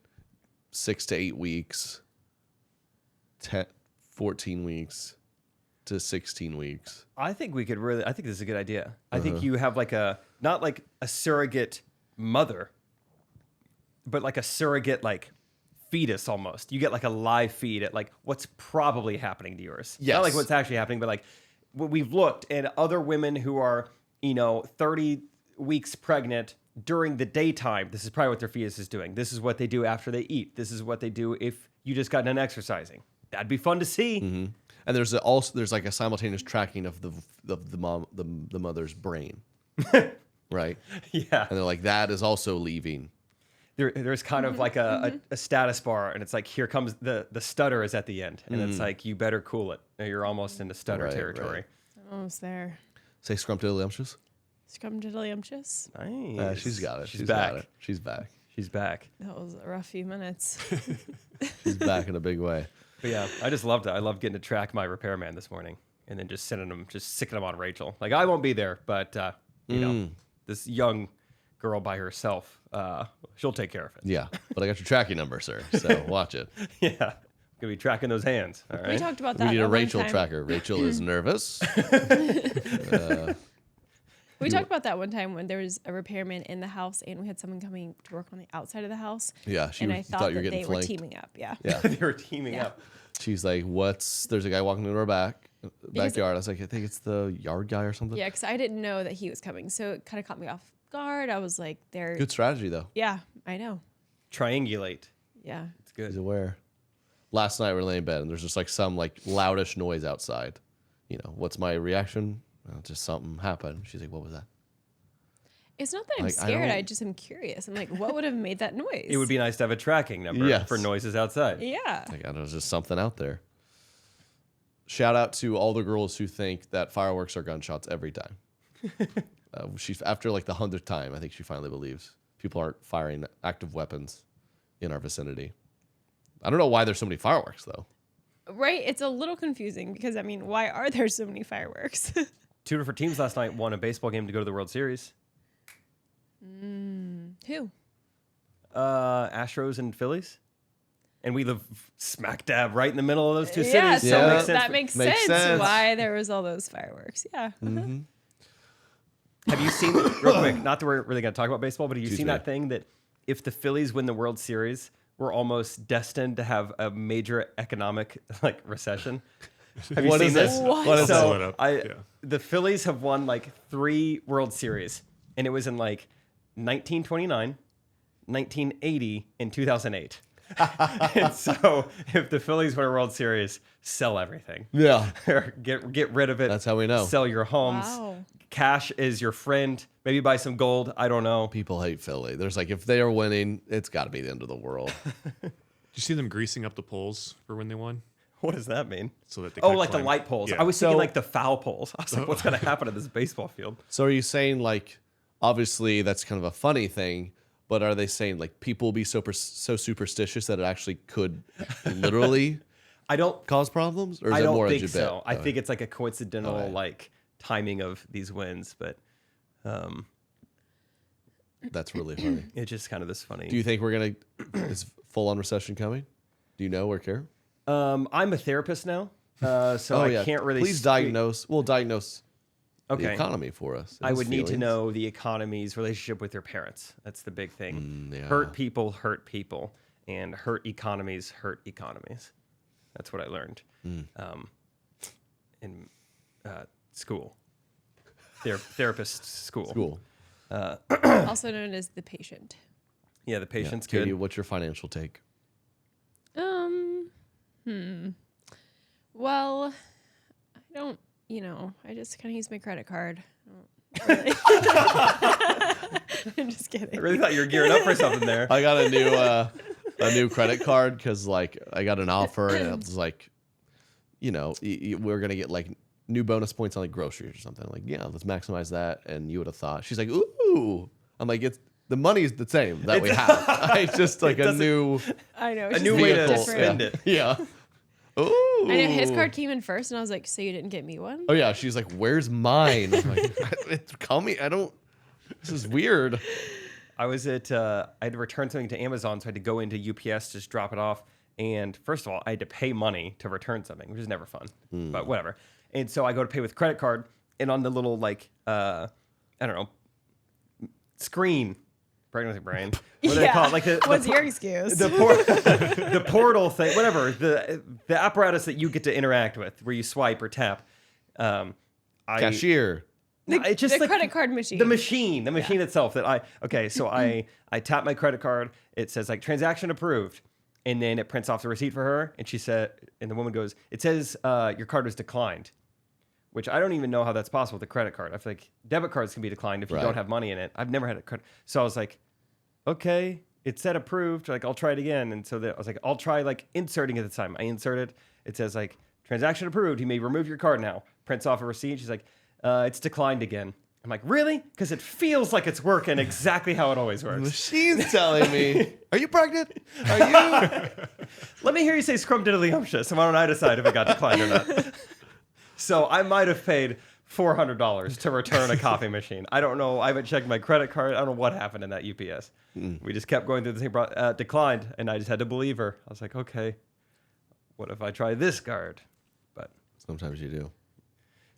6 to 8 weeks, 14 weeks to 16 weeks. I think this is a good idea. I think you have not like a surrogate mother, but like a surrogate fetus almost. You get like a live feed at like what's probably happening to yours. Yes. Not like what's actually happening, but like we've looked at other women who are, 30 weeks pregnant during the daytime. This is probably what their fetus is doing. This is what they do after they eat. This is what they do if you just got done exercising. That'd be fun to see. Mm-hmm. And there's like a simultaneous tracking of the mother's brain. Right? Yeah. And they're like, that is also leaving. There's kind of like a status bar, and it's like, here comes the stutter is at the end, and it's like, you better cool it. You're almost into stutter territory. Right. I'm almost there. Say scrumptiddlyumptious. Scrumdiddlyumptious. Nice. She's got it. She's back. Got it. She's back. She's back. That was a rough few minutes. She's back in a big way. But yeah, I just loved it. I loved getting to track my repairman this morning, and then just sicking him on Rachel. Like, I won't be there, but this young girl by herself, she'll take care of it. Yeah, but I got your tracking number, sir. So watch it. Yeah, gonna be tracking those hands. All right. We talked about that. We need a one Rachel time. tracker. Rachel is nervous. We talked about that one time when there was a repairman in the house and we had someone coming to work on the outside of the house. Yeah, and I you thought you were that getting they flanked. were teaming up. Yeah. Yeah, They were teaming Yeah. up. she's like, there's a guy walking into our backyard. I was like, I think it's the yard guy or something. Yeah, because I didn't know that he was coming, so it kind of caught me off guard. I was like, "They're Good strategy though. yeah, I know, Triangulate. yeah." It's good. He's aware. Last night we were laying in bed and there's just like some like loudish noise outside. What's my reaction? Well, just something happened. She's like, what was that? It's not that I'm Like, I scared. I don't- just am curious. I'm like, what would have made that noise? It would be nice to have a tracking number Yes. for noises outside. Yeah. Like, I don't know, there's just something out there. Shout out to all the girls who think that fireworks are gunshots every time. She's after like the 100th time, I think she finally believes people aren't firing active weapons in our vicinity. I don't know why there's so many fireworks though. Right? It's a little confusing because, I mean, why are there so many fireworks? 2 different teams last night won a baseball game to go to the World Series. Who? Astros and Phillies. And we live smack dab right in the middle of those two Yeah, cities. so Yeah. it makes sense. that makes Makes sense, sense. why there was all those fireworks. Yeah. Have you seen, real quick, not that we're really going to talk about baseball, but have you Excuse seen me. that thing that if the Phillies win the World Series, we're almost destined to have a major economic recession? Have you What seen is this? this? What is So it up? the Phillies have won 3 World Series, and it was in 1929, 1980, and 2008. And so if the Phillies win a World Series, sell everything. Yeah. get rid of it. That's how we know. Sell your homes. Wow. Cash is your friend. Maybe buy some gold. I don't know. People hate Philly. There's like, if they are winning, it's got to be the end of the world. Did you see them greasing up the poles for when they won? What does that mean? So that they Oh, could like the climb- light poles. Yeah. I was thinking So- like the foul poles. I was like, what's going to happen to this baseball field? So are you saying like, obviously that's kind of a funny thing, but are they saying like people will be so superstitious that it actually could literally I don't cause problems? Or is I it don't more a think bit? so. I think it's like a coincidental Okay. timing of these wins, but That's really funny. it's just kind of this funny. Do you think is full on recession coming? Do you know or care? I'm a therapist now, so I can't really. Please diagnose. We'll diagnose the Okay. economy for us. I Those would need to feelings. know the economy's relationship with your parents. That's the big thing. Yeah. Hurt people, and hurt economies hurt economies. That's what I learned in school. Therapist school. Also known as the patient. Yeah, the patient's Katie, good. what's your financial take? Well, I don't, I just kind of use my credit card. I don't really. I'm just kidding. I really thought you were gearing up for something there. I got a new credit card because like I got an offer and it was like, we're gonna get like new bonus points on like groceries or something. Like, yeah, let's maximize that. And you would have thought she's like, ooh. I'm like, the money's the same that we have. It's just like a new I know. A new way to vehicle. spend it. Yeah. Ooh. I know his card came in first, and I was like, "So you didn't get me one?" Oh yeah, she's like, "Where's mine?" I'm like, "Call me. I don't. This is weird." I was at I had to return something to Amazon, so I had to go into UPS, just drop it off. And first of all, I had to pay money to return something, which is never fun, but whatever. And so I go to pay with credit card, and on the little screen, pregnancy brain. What do they call it? Like What's your excuse? The portal thing, whatever. The apparatus that you get to interact with, where you swipe or tap. Cashier. No, it's just the credit card machine. The machine itself that so I tap my credit card. It says like transaction approved, and then it prints off the receipt for her. And she said, and the woman goes, it says your card was declined, which I don't even know how that's possible with a credit card. I feel like debit cards can be declined if you don't have money in it. I've never had a credit, so I was like, okay, it said approved. Like I'll try it again, and so I was like, I'll try like inserting at the time. I inserted. It says like transaction approved. You may remove your card now. Prints off a receipt. She's like. It's declined again. I'm like, really? Because it feels like it's working exactly how it always works. Machine's telling me. Are you pregnant? Are you? Let me hear you say scrumdiddlyumptious, and why don't I decide if it got declined or not? So I might have paid $400 to return a coffee machine. I don't know. I haven't checked my credit card. I don't know what happened in that UPS. We just kept going through the same declined, and I just had to believe her. I was like, okay, what if I try this card? But sometimes you do.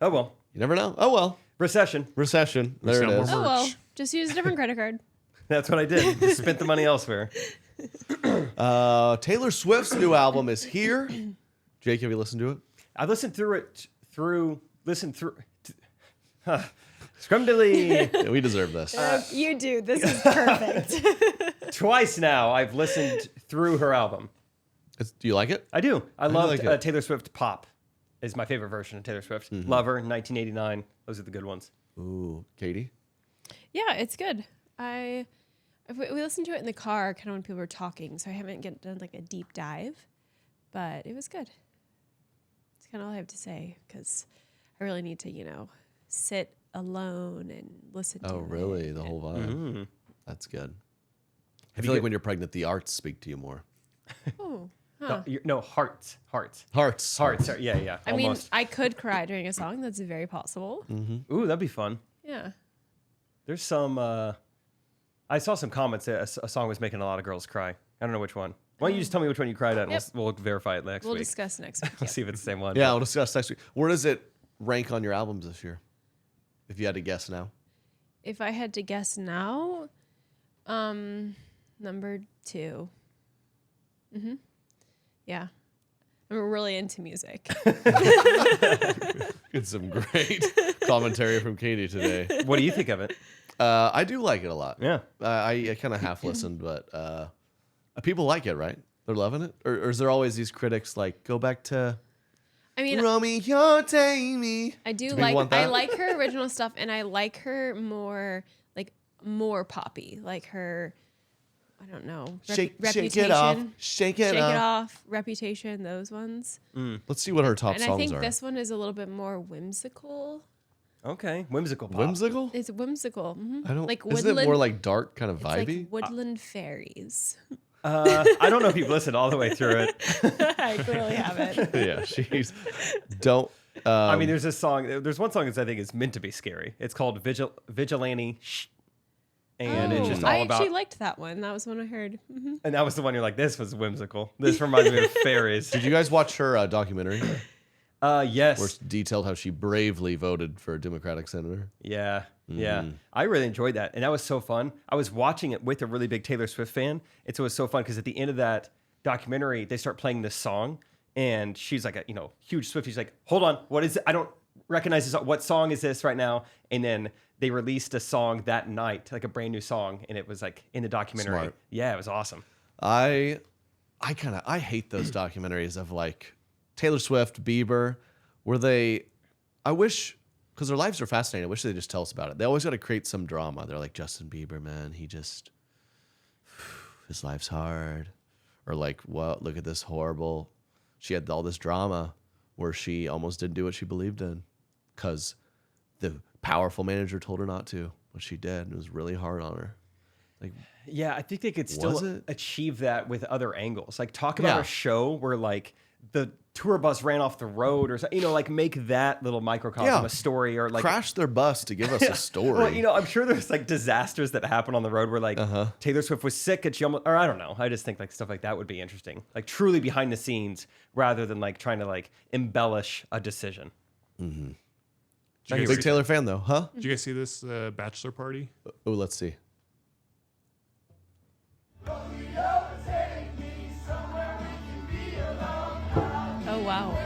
Oh, well. You never know. Oh, well. Recession. There it is. Oh well, just use a different credit card. That's what I did. Just spent the money elsewhere. Taylor Swift's new album is here. Jake, have you listened to it? I listened through it Scrumdiddly. Yeah, we deserve this. You do. This is perfect. Twice now I've listened through her album. Do you like it? I do. I loved like Taylor Swift Pop. Is my favorite version of Taylor Swift. Lover, 1989. Those are the good ones. Ooh, Katie? Yeah, it's good. We listened to it in the car kind of when people were talking, so I haven't done like a deep dive, but it was good. It's kind of all I have to say because I really need to, sit alone and listen to it. Oh, really? The whole vibe? Mm-hmm. That's good. I feel like when you're pregnant, the arts speak to you more. Oh. Huh. No, hearts. Hearts. Yeah. I mean, I could cry during a song. That's very possible. Mm-hmm. Ooh, that'd be fun. Yeah. There's some. I saw some comments that a song was making a lot of girls cry. I don't know which one. Why don't you just tell me which one you cried at, and we'll verify it next week. We'll discuss next week. We'll see if it's the same one. Yeah, we'll discuss next week. Where does it rank on your albums this year? If you had to guess now. If I had to guess now, number 2. Mm-hmm. Yeah. I'm really into music. Get some great commentary from Katie today. What do you think of it? I do like it a lot. Yeah. I kind of half listened, but people like it, right? They're loving it? Or is there always these critics like, go back to Romeo, take me? I do I like her original stuff, and I like her more poppy. Like her, I don't know. Reputation. Shake it off. Reputation, those ones. Let's see what her top songs are. And I think this one is a little bit more whimsical. Okay, whimsical pop. Whimsical? It's whimsical. Mm-hmm. I don't. Like isn't it more like dark, kind of vibey? Like woodland fairies. I don't know if you've listened all the way through it. I clearly haven't. Yeah, she's don't. I mean, there's this song. There's one song that I think is meant to be scary. It's called Vigilante. And it's just all I about. actually liked that one. That was one I heard. Mm-hmm. And that was the one you're like, this was whimsical. This reminds me of fairies. Did you guys watch her documentary? Yes. Where it detailed how she bravely voted for a Democratic senator. Yeah. Yeah. I really enjoyed that. And that was so fun. I was watching it with a really big Taylor Swift fan. And so it was so fun because at the end of that documentary, they start playing this song. and she's like a huge Swiftie. She's like, hold on, what is it? I don't recognize this. What song is this right now? And then they released a song that night, like a brand new song, and it was like in the documentary. Smart. Yeah, it was awesome. I hate those documentaries of like Taylor Swift, Bieber, where I wish, because their lives are fascinating, I wish they just tell us about it. They always got to create some drama. They're like, Justin Bieber, man, his life's hard. Or like, well, look at this horrible, she had all this drama where she almost didn't do what she believed in because the powerful manager told her not to, but she did, and it was really hard on her. Like, yeah, I think they could still achieve that with other angles. Like talk about a show where like the tour bus ran off the road or something, like make that little microcosm a story, or like crash their bus to give us a story. Well, I'm sure there's like disasters that happen on the road where like Taylor Swift was sick and she almost, or I don't know. I just think like stuff like that would be interesting. Like truly behind the scenes rather than like trying to like embellish a decision. Mm-hmm. Big Taylor fan though, huh? Did you guys see this bachelor party? Oh, let's see. Oh, wow.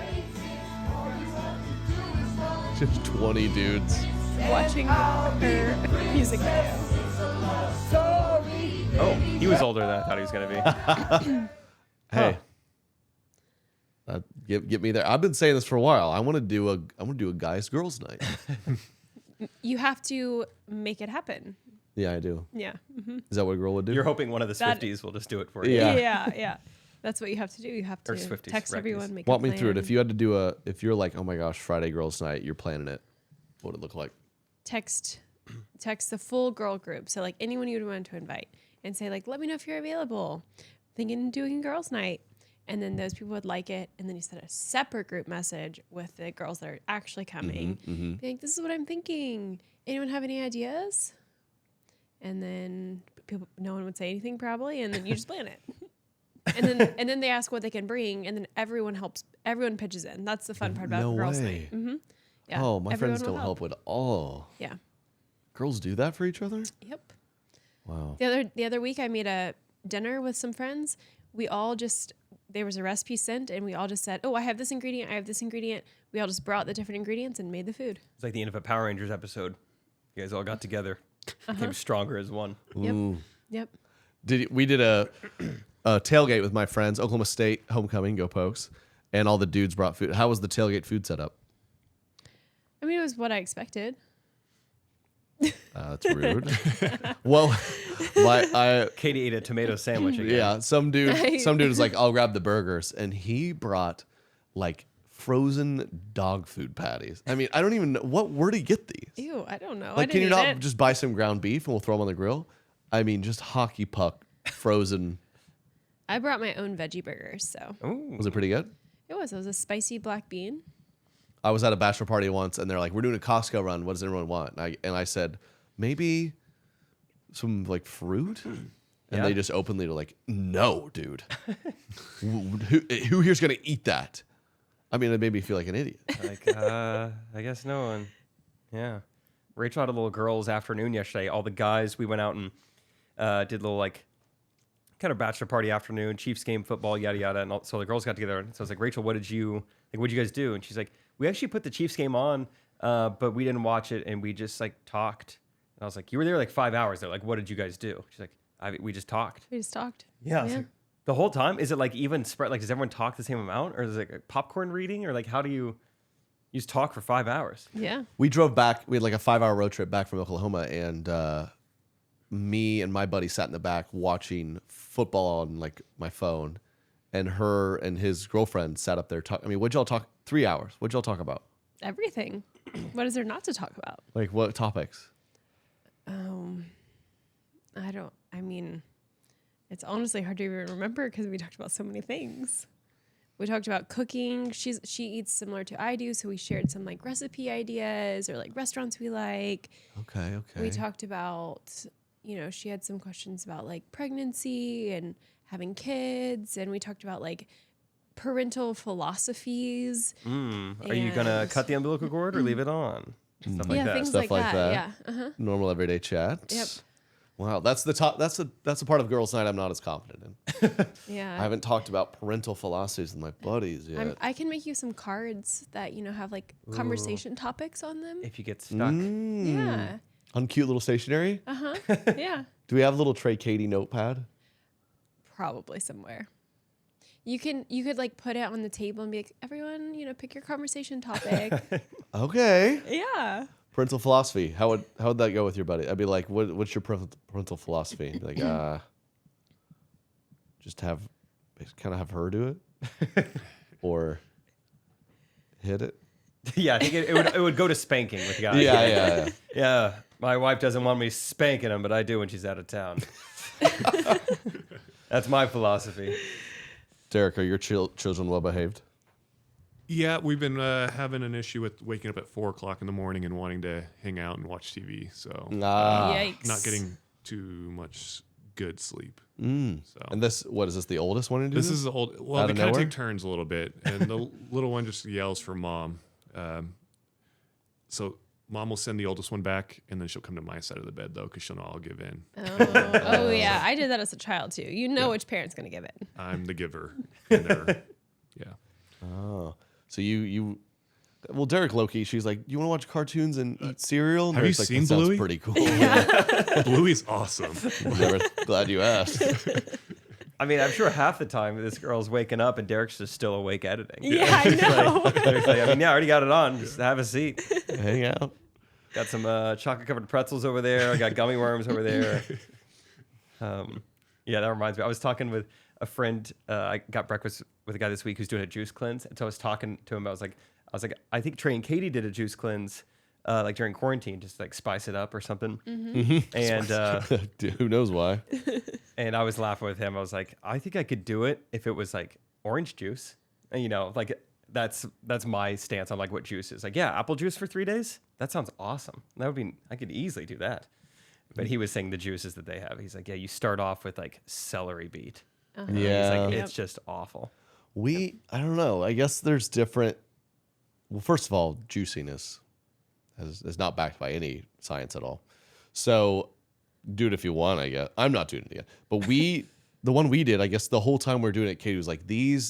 Just 20 dudes. Watching her music video. Oh, he was older than I thought he was going to be. Hey. Get me there. I've been saying this for a while. I want to do a guys girls night. You have to make it happen. Yeah, I do. Yeah. Mm-hmm. Is that what a girl would do? You're hoping one of the Swifties will just do it for you. Yeah. That's what you have to do. You have to Swifties, text everyone, make Walk a me plan. through it. If you had to do if you're like, oh my gosh, Friday girls night, you're planning it, what would it look like? Text the full girl group. So like anyone you'd want to invite and say like, let me know if you're available. Thinking of doing girls night. And then those people would like it. And then you send a separate group message with the girls that are actually coming. Mm-hmm. Be like, this is what I'm thinking. Anyone have any ideas? And then no one would say anything probably. And then you just plan it. And then they ask what they can bring. And then everyone pitches in. That's the fun part about girls night. Mm-hmm. Yeah. Oh, my friends don't help at all. Yeah. Girls do that for each other? Yep. Wow. The other week I made a dinner with some friends. We all just, there was a recipe sent and we all just said, oh, I have this ingredient, I have this ingredient. We all just brought the different ingredients and made the food. It's like the end of a Power Rangers episode. You guys all got together, became stronger as one. Yep. We did a tailgate with my friends, Oklahoma State homecoming, go Pokes, and all the dudes brought food. How was the tailgate food set up? I mean, it was what I expected. That's rude. Well, Katie ate a tomato sandwich again. Yeah, some dude was like, I'll grab the burgers, and he brought like frozen dog food patties. I mean, I don't even know, where did he get these? Ew, I don't know. Like, can you not just buy some ground beef and we'll throw them on the grill? I mean, just hockey puck frozen. I brought my own veggie burgers, so. Ooh. Was it pretty good? It was a spicy black bean. I was at a bachelor party once, and they're like, "We're doing a Costco run. What does everyone want?" And I said, "Maybe some like fruit." And they just openly were like, "No, dude. who here's gonna eat that?" I mean, it made me feel like an idiot. Like, I guess no one. Yeah. Rachel had a little girls' afternoon yesterday. All the guys, we went out and did a little like kind of bachelor party afternoon, Chiefs game, football, yada yada. And so the girls got together, and so I was like, "Rachel, what'd you guys do?" And she's like, "We actually put the Chiefs game on, but we didn't watch it, and we just like talked." And I was like, "You were there like 5 hours." They're like, "What did you guys do?" She's like, "We just talked." We just talked. Yeah. Like, the whole time? Is it like even spread? Like, does everyone talk the same amount, or is it like popcorn reading, or like how do you just talk for 5 hours? Yeah. We drove back. We had like a 5-hour road trip back from Oklahoma, and me and my buddy sat in the back watching football on like my phone, and her and his girlfriend sat up there talking. I mean, what'd y'all talk? 3 hours. What'd y'all talk about? Everything. What is there not to talk about? Like what topics? I mean, it's honestly hard to even remember because we talked about so many things. We talked about cooking. She eats similar to I do, so we shared some like recipe ideas or like restaurants we like. Okay. We talked about, she had some questions about like pregnancy and having kids, and we talked about like parental philosophies. Are you gonna cut the umbilical cord or leave it on? Stuff like that. Things Stuff like that. Yeah. Normal everyday chat. Yep. Wow, that's the top. That's the part of girls' night I'm not as confident in. Yeah. I haven't talked about parental philosophies with my buddies yet. I can make you some cards that, have like conversation topics on them. If you get stuck. Yeah. On cute little stationery. Yeah. Do we have a little Trey Katie notepad? Probably somewhere. You could like put it on the table and be like, everyone, pick your conversation topic. Okay. Yeah. Parental philosophy. How would that go with your buddy? I'd be like, what's your parental philosophy? And be like, just kind of have her do it, or hit it. Yeah, I think it would go to spanking with guys. Yeah. Yeah, my wife doesn't want me spanking him, but I do when she's out of town. That's my philosophy. Derek, are your children well behaved? Yeah, we've been having an issue with waking up at 4 o'clock in the morning and wanting to hang out and watch TV. So Yikes. not getting too much good sleep. So. And what is this? The oldest one to do This is the old. Well, Out they of kind of nowhere? take turns a little bit, and the little one just yells for mom. So mom will send the oldest one back, and then she'll come to my side of the bed though, because she'll know I'll give in. Oh yeah, I did that as a child too. Which parent's gonna give it. I'm the giver. And they're, yeah. Oh, so you. Well, Derek Loki, she's like, you want to watch cartoons and eat cereal? And Have you Derek's like, seen that sounds Bluey? pretty cool. Bluey's awesome. Glad you asked. I mean, I'm sure half the time this girl's waking up and Derek's just still awake editing. Yeah, I know. Derek's like, I already got it on. Just have a seat. Hang out. Got some chocolate-covered pretzels over there. I got gummy worms over there. Yeah, that reminds me. I was talking with a friend. I got breakfast with a guy this week who's doing a juice cleanse, and so I was talking to him. I was like, I think Trey and Katie did a juice cleanse, like during quarantine, just like spice it up or something. And Dude, who knows why? and I was laughing with him. I was like, I think I could do it if it was like orange juice, and like that's my stance on like what juice is. Like, yeah, apple juice for 3 days. That sounds awesome. I could easily do that. But he was saying the juices that they have. He's like, yeah, you start off with like celery beet. Uh-huh. Yeah. He's like, it's just awful. I don't know. I guess there's different. Well, first of all, juiciness is not backed by any science at all. So do it if you want, I guess. I'm not doing it again. But the one we did, I guess the whole time we were doing it, Katie was like,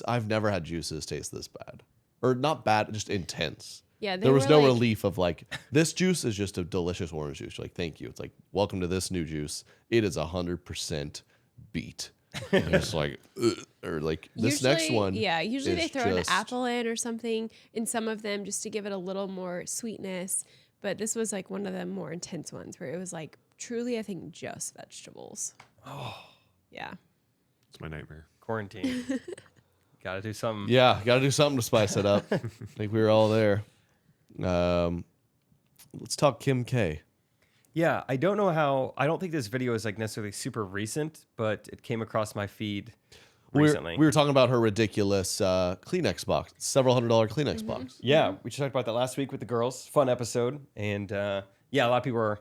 I've never had juices taste this bad. Or not bad, just intense. Yeah, there was no relief of like, this juice is just a delicious orange juice. You're like, thank you. It's like, welcome to this new juice. It is 100% beet. And it's like, ugh. Or like this next one. Yeah, usually they is throw an just- apple in or something in some of them just to give it a little more sweetness. But this was like one of the more intense ones where it was like truly, I think, just vegetables. Oh. Yeah. It's my nightmare. Quarantine. Got to do something. Yeah, got to do something to spice it up. I think we were all there. Let's talk Kim K. Yeah, I don't think this video is like necessarily super recent, but it came across my feed recently. We were talking about her ridiculous Kleenex box, several $100 Kleenex box. Yeah, we just talked about that last week with the girls. Fun episode. And yeah, a lot of people were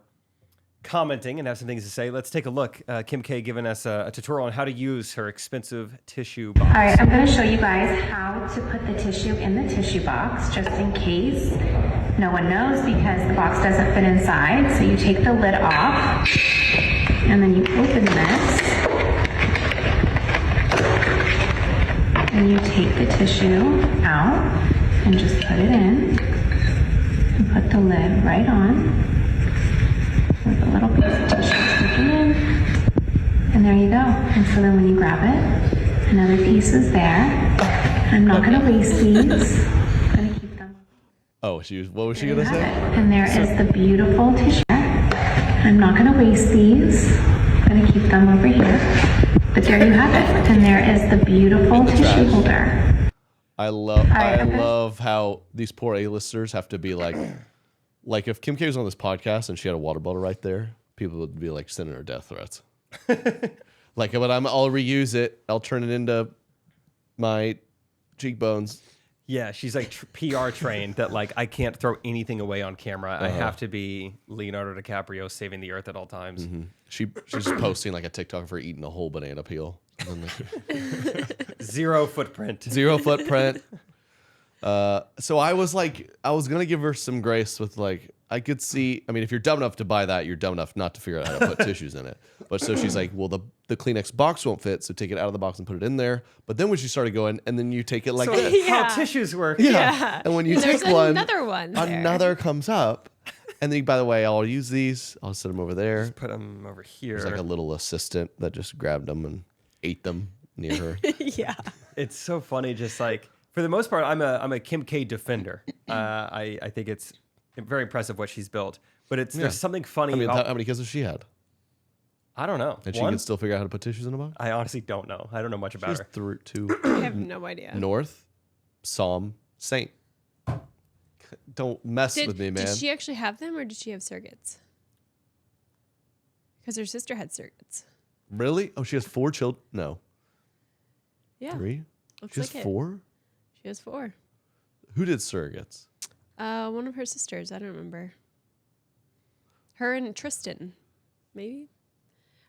commenting and have some things to say. Let's take a look. Kim K giving us a tutorial on how to use her expensive tissue box. All right, I'm going to show you guys how to put the tissue in the tissue box, just in case no one knows, because the box doesn't fit inside. So you take the lid off, and then you open this, and you take the tissue out, and just put it in, and put the lid right on, with a little piece of tissue sticking in, and there you go. And so then when you grab it, another piece is there. I'm not going to waste these. I'm going to keep them. Oh, what was she going to say? And there is the beautiful tissue. I'm not going to waste these. I'm going to keep them over here. But there you have it. And there is the beautiful tissue holder. I love how these poor A-listers have to be like if Kim K was on this podcast and she had a water bottle right there, people would be like sending her death threats. Like, but I'll reuse it. I'll turn it into my cheekbones. Yeah, she's like PR trained that like I can't throw anything away on camera. I have to be Leonardo DiCaprio saving the earth at all times. Mm-hmm. She's posting like a TikTok of her eating a whole banana peel. Zero footprint. Zero footprint. So I was gonna give her some grace with like, I could see. I mean, if you're dumb enough to buy that, you're dumb enough not to figure out how to put tissues in it. But so she's like, well, the Kleenex box won't fit, so take it out of the box and put it in there. But then when she started going, and then you take it like So this. how tissues work. Yeah. And when you There's take one, another one there. another comes up. And then, by the way, I'll use these. I'll set them over there. Put them over here. There's like a little assistant that just grabbed them and ate them near her. Yeah. It's so funny. Just like for the most part, I'm a Kim K defender. I think it's very impressive what she's built. But there's something funny. I mean, about, how many kids has she had? I don't know. And she can still figure out how to put tissues in a box? I honestly don't know. I don't know much about She's her. two. I have no idea. North, Psalm, Saint. Don't mess with me, man. Did she actually have them or did she have surrogates? Because her sister had surrogates. Really? Oh, she has 4 children? No. Yeah. 3? Looks She has like it. 4? She has 4. Who did surrogates? One of her sisters. I don't remember. Her and Tristan, maybe.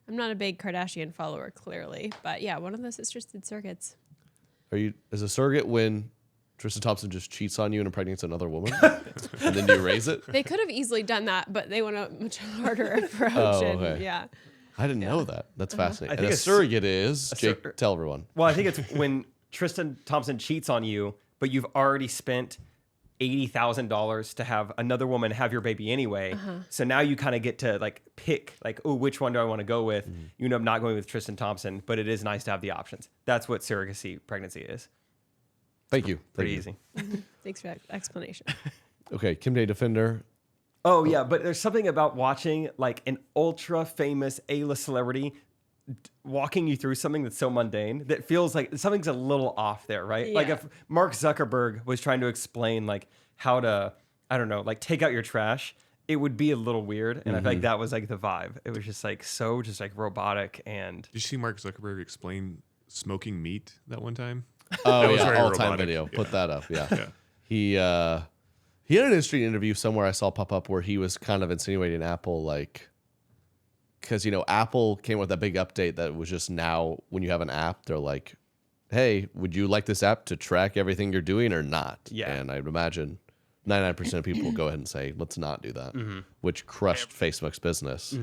I'm not a big Kardashian follower, clearly, but yeah, one of the sisters did surrogates. Is a surrogate when Tristan Thompson just cheats on you and impregnates another woman, and then you raise it? They could have easily done that, but they went a much harder approach. Okay. Yeah. I didn't know that. That's fascinating. I think And a a surrogate is Jake. Tell everyone. Well, I think it's when Tristan Thompson cheats on you, but you've already spent $80,000 to have another woman have your baby anyway. So now you kind of get to like pick like, oh, which one do I want to go with? You end up not going with Tristan Thompson, but it is nice to have the options. That's what surrogacy pregnancy is. Thank you. Pretty Thank you. easy. Thanks for that explanation. Okay, Kim Day Defender. Oh yeah, but there's something about watching like an ultra famous A-list celebrity walking you through something that's so mundane that feels like something's a little off there, right? Yeah. Like if Mark Zuckerberg was trying to explain like how to, I don't know, like take out your trash, it would be a little weird. And I feel like that was like the vibe. It was just like so just like robotic and. Did you see Mark Zuckerberg explain smoking meat that one time? Oh was yeah, very all-time robotic. video. Yeah. Put that up. Yeah. He had an interesting interview somewhere I saw pop up where he was kind of insinuating Apple, like, because Apple came with that big update that was just now when you have an app, they're like, hey, would you like this app to track everything you're doing or not? Yeah. And I'd imagine 99% of people will go ahead and say, let's not do that, which crushed Facebook's business.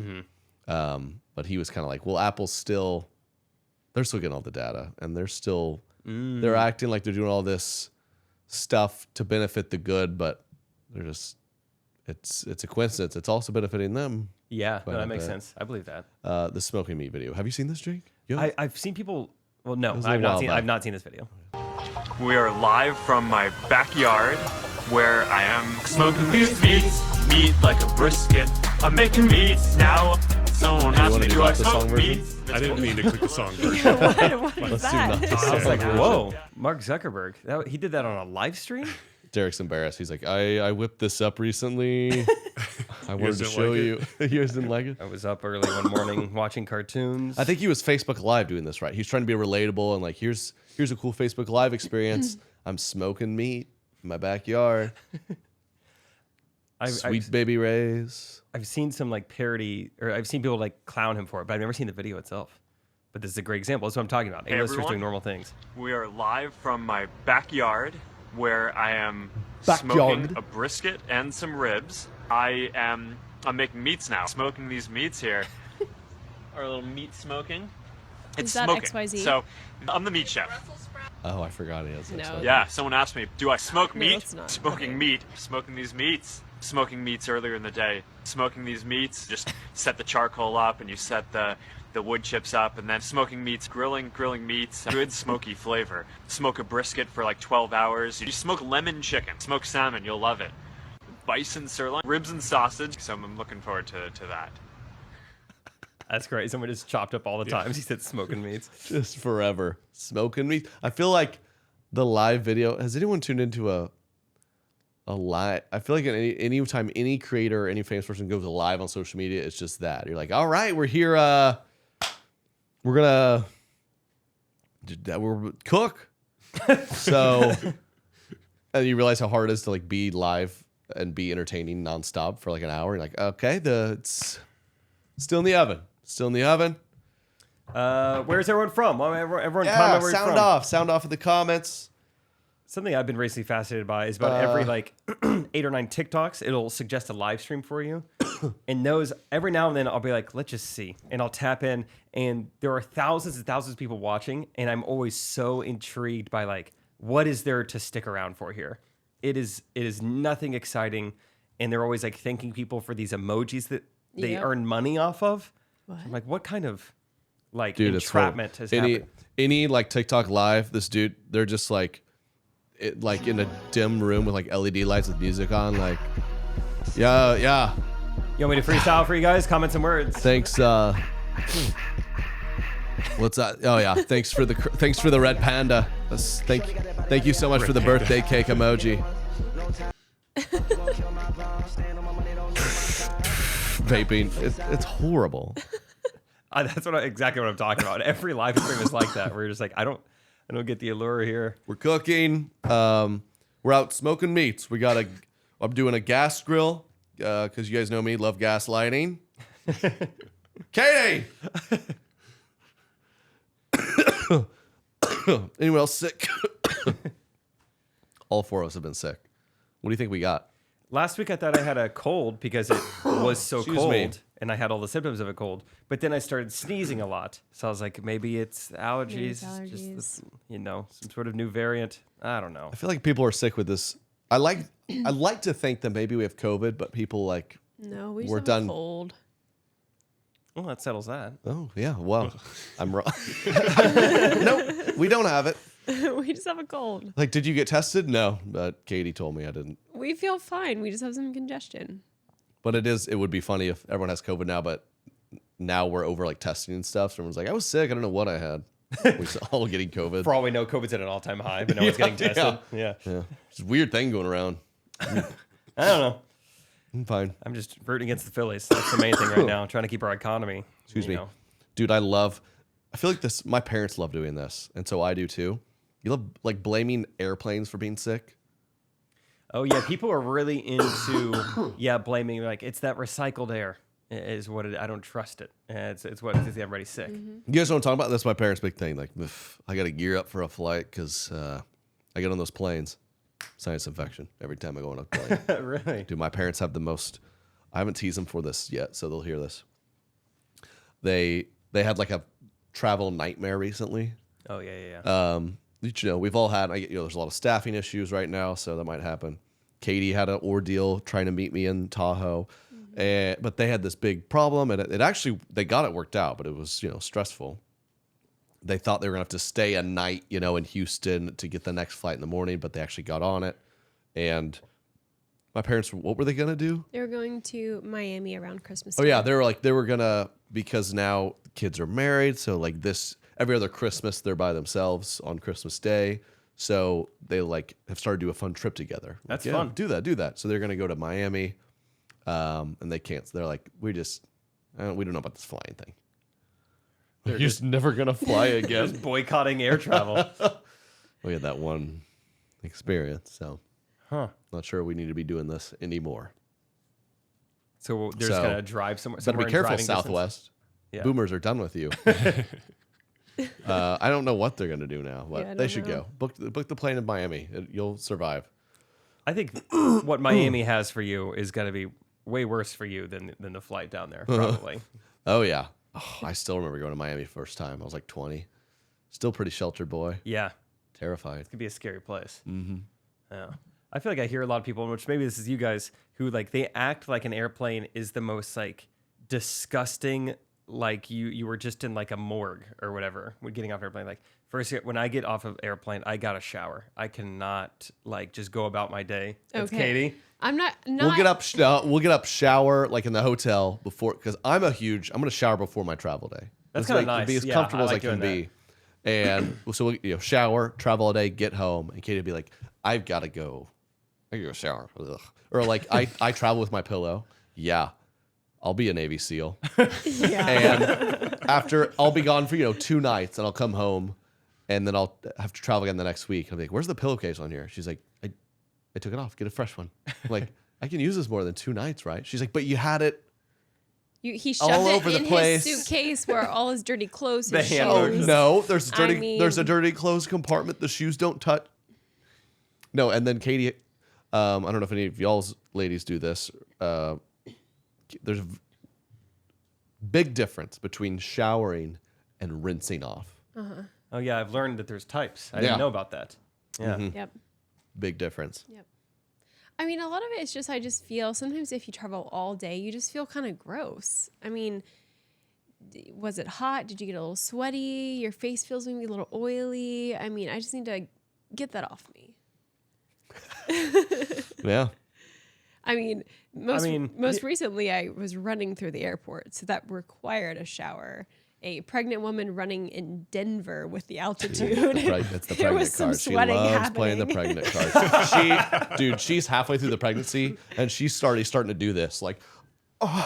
But he was kind of like, well, they're still getting all the data and they're acting like they're doing all this stuff to benefit the good, but they're just, it's a coincidence. It's also benefiting them. Yeah, quite no, a that makes bit. sense. I believe that. The smoking meat video. Have you seen this, Jake? Yeah. I've seen people. Well, no, was a I've while not seen. back. I've not seen this video. We are live from my backyard where I am smoking these meat like a brisket. I'm making meats now. Someone You asked wanna me, do do I the song smoke version? meat? I didn't mean to click the song version. What is Let's do that? not the I was song like, version. whoa, Mark Zuckerberg. He did that on a live stream. Derek's embarrassed. He's like, I whipped this up recently. I wanted to didn't show like you. You guys didn't like it? I was up early one morning watching cartoons. I think he was Facebook Live doing this, right? He's trying to be relatable and like, here's a cool Facebook Live experience. I'm smoking meat in my backyard. Sweet baby rays. I've seen some like parody, or I've seen people like clown him for it, but I've never seen the video itself. But this is a great example. That's what I'm talking about. Hey, A-listers everyone. doing normal things. We are live from my backyard where I am Backyard. smoking a brisket and some ribs. I'm making meats now. Smoking these meats here. Our little meat smoking. It's Is that smoking. XYZ? So I'm the meat chef. Oh, I forgot he has No. that. Yeah, someone asked me, do I smoke No, meat? it's not. Smoking Okay. meat. Smoking these meats. Smoking meats earlier in the day. Smoking these meats, just set the charcoal up and you set the wood chips up, and then smoking meats, grilling meats, good smoky flavor. Smoke a brisket for like 12 hours. You smoke lemon chicken, smoke salmon, you'll love it. Bison sirloin, ribs and sausage, so I'm looking forward to that. That's great. Someone just chopped up all the times he said smoking meats. Just forever smoking meat. I feel like the live video. Has anyone tuned into a live? I feel like any time any creator or any famous person goes live on social media, it's just that. You're like, all right, we're here. We're gonna cook. So, and you realize how hard it is to like be live and be entertaining nonstop for like an hour. You're like, okay, it's still in the oven. Still in the oven. Where's everyone from? Everyone Yeah, comment where you're sound from. off. Sound off in the comments. Something I've been recently fascinated by is about every like 8 or 9 TikToks, it'll suggest a live stream for you. And those, every now and then I'll be like, let's just see. And I'll tap in and there are thousands and thousands of people watching. And I'm always so intrigued by like, what is there to stick around for here? It is nothing exciting. And they're always like thanking people for these emojis that they earn money off of. What? I'm like, what kind of like entrapment has happened? Any like TikTok live, this dude, they're just like, like in a dim room with like LED lights with music on, like, yeah. You want me to freestyle for you guys? Comment some words. Thanks. What's that? Oh yeah. Thanks for the red panda. Thank you so much for the birthday cake emoji. Vaping. It's horrible. That's exactly what I'm talking about. Every live stream is like that. Where you're just like, I don't get the allure here. We're cooking. We're out smoking meats. I'm doing a gas grill because you guys know me, love gas lighting. Katie! Anyone else sick? All 4 of us have been sick. What do you think we got? Last week I thought I had a cold because it was so cold me. and I had all the symptoms of a cold. But then I started sneezing a lot. So I was like, maybe it's allergies. Just this, some sort of new variant. I don't know. I feel like people are sick with this. I like to think that maybe we have COVID, but people like No, we're done. A cold. Well, that settles that. Oh yeah, well, I'm wrong. Nope, we don't have it. We just have a cold. Like, did you get tested? No, but Katie told me I didn't. We feel fine. We just have some congestion. But it would be funny if everyone has COVID now, but now we're over like testing and stuff. So everyone's like, I was sick. I don't know what I had. We're all getting COVID. For all we know, COVID's at an all-time high, but no one's getting tested. Yeah. It's a weird thing going around. I don't know. I'm fine. I'm just rooting against the Phillies. That's the main thing right now. Trying to keep our economy. Excuse me. Dude, I feel like this, my parents love doing this. And so I do too. You love like blaming airplanes for being sick. Oh yeah. People are really into, blaming like it's that recycled air is what I don't trust it. It's what gets everybody sick. Mm-hmm. You guys know what I'm talking about? That's my parents' big thing. Like, I got to gear up for a flight because I get on those planes. Sinus infection every time I go on a plane. Really? Dude, my parents have the most. I haven't teased them for this yet, so they'll hear this. They had like a travel nightmare recently. Oh yeah. We've all had. There's a lot of staffing issues right now, so that might happen. Katie had an ordeal trying to meet me in Tahoe, but they had this big problem, and it actually they got it worked out, but it was stressful. They thought they were gonna have to stay a night, in Houston to get the next flight in the morning, but they actually got on it. And my parents, what were they gonna do? They were going to Miami around Christmas. Oh yeah, they were gonna, because now kids are married, so like every other Christmas they're by themselves on Christmas Day. So they have started to do a fun trip together. That's fun. Do that. So they're gonna go to Miami, and they can't. They're like, we don't know about this flying thing. You're just never gonna fly again. Just boycotting air travel. We had that one experience, so not sure we need to be doing this anymore. So they're just gonna drive somewhere. Better be careful, Southwest. Yeah. Boomers are done with you. I don't know what they're gonna do now, but they should go. Book the plane in Miami. You'll survive. I think what Miami has for you is gonna be way worse for you than the flight down there, probably. Oh yeah. Oh, I still remember going to Miami first time. I was like 20. Still pretty sheltered boy. Yeah. Terrified. It could be a scary place. Mm-hmm. Yeah. I feel like I hear a lot of people, which maybe this is you guys, who like they act like an airplane is the most like disgusting, like you were just in like a morgue or whatever when getting off an airplane. Like first, when I get off of airplane, I got to shower. I cannot like just go about my day. That's Katie. I'm not. We'll get up, shower like in the hotel before, because I'm gonna shower before my travel day. That's kind of nice. Be as comfortable as I can be. And so we'll shower, travel all day, get home, and Katie would be like, I gotta go shower. Ugh. Or like I travel with my pillow. Yeah. I'll be a Navy SEAL. And after I'll be gone for 2 nights, and I'll come home, and then I'll have to travel again the next week. I'll be like, where's the pillowcase on here? She's like, I took it off. Get a fresh one. I'm like, I can use this more than 2 nights, right? She's like, but you had it. He shoved all it over in the place. his suitcase where all his dirty clothes, his hand shoes. No, there's a dirty clothes compartment. The shoes don't touch. No, and then Katie, I don't know if any of y'all's ladies do this. There's a big difference between showering and rinsing off. Oh yeah, I've learned that there's types. I didn't know about that. Yeah. Yep. Big difference. Yep. I mean, a lot of it is just I just feel sometimes if you travel all day, you just feel kind of gross. I mean, was it hot? Did you get a little sweaty? Your face feels maybe a little oily. I mean, I just need to get that off me. Yeah. I mean, most recently I was running through the airport, so that required a shower. A pregnant woman running in Denver with the altitude. Right, it's the There pregnant was some card. She sweating loves playing the happening. pregnant card. She's halfway through the pregnancy, and she's starting to do this, like, Okay,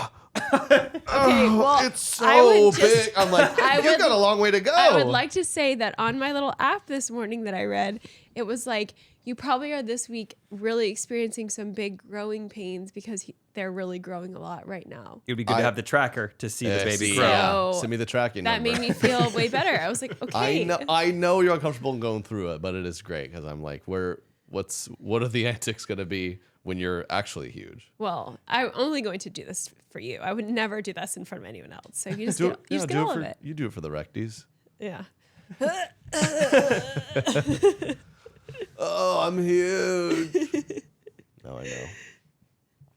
well, it's so I would big. I'm like, you got a long way to go. I would like to say that on my little app this morning that I read, it was like, you probably are this week really experiencing some big growing pains because they're really growing a lot right now. It would be good to have the tracker to see the baby grow. Yeah. So Send me the tracking That number. made me feel way better. I was like, okay. I know you're uncomfortable going through it, but it is great because I'm like, what are the antics going to be when you're actually huge? Well, I'm only going to do this for you. I would never do this in front of anyone else. So you just Do get, it, you just get do all it for of it. you do it for the recties. Yeah. Oh, I'm huge. No, I know.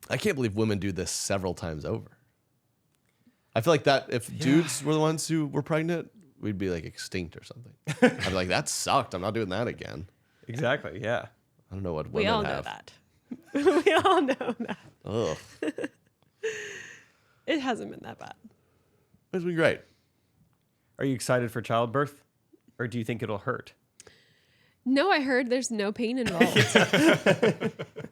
I can't believe women do this several times over. I feel like that if dudes were the ones who were pregnant, we'd be like extinct or something. I'd be like, that sucked. I'm not doing that again. Exactly. Yeah. I don't know what We women all know have. that. We all know that. Ugh. It hasn't been that bad. It's been great. Are you excited for childbirth, or do you think it'll hurt? No, I heard there's no pain involved.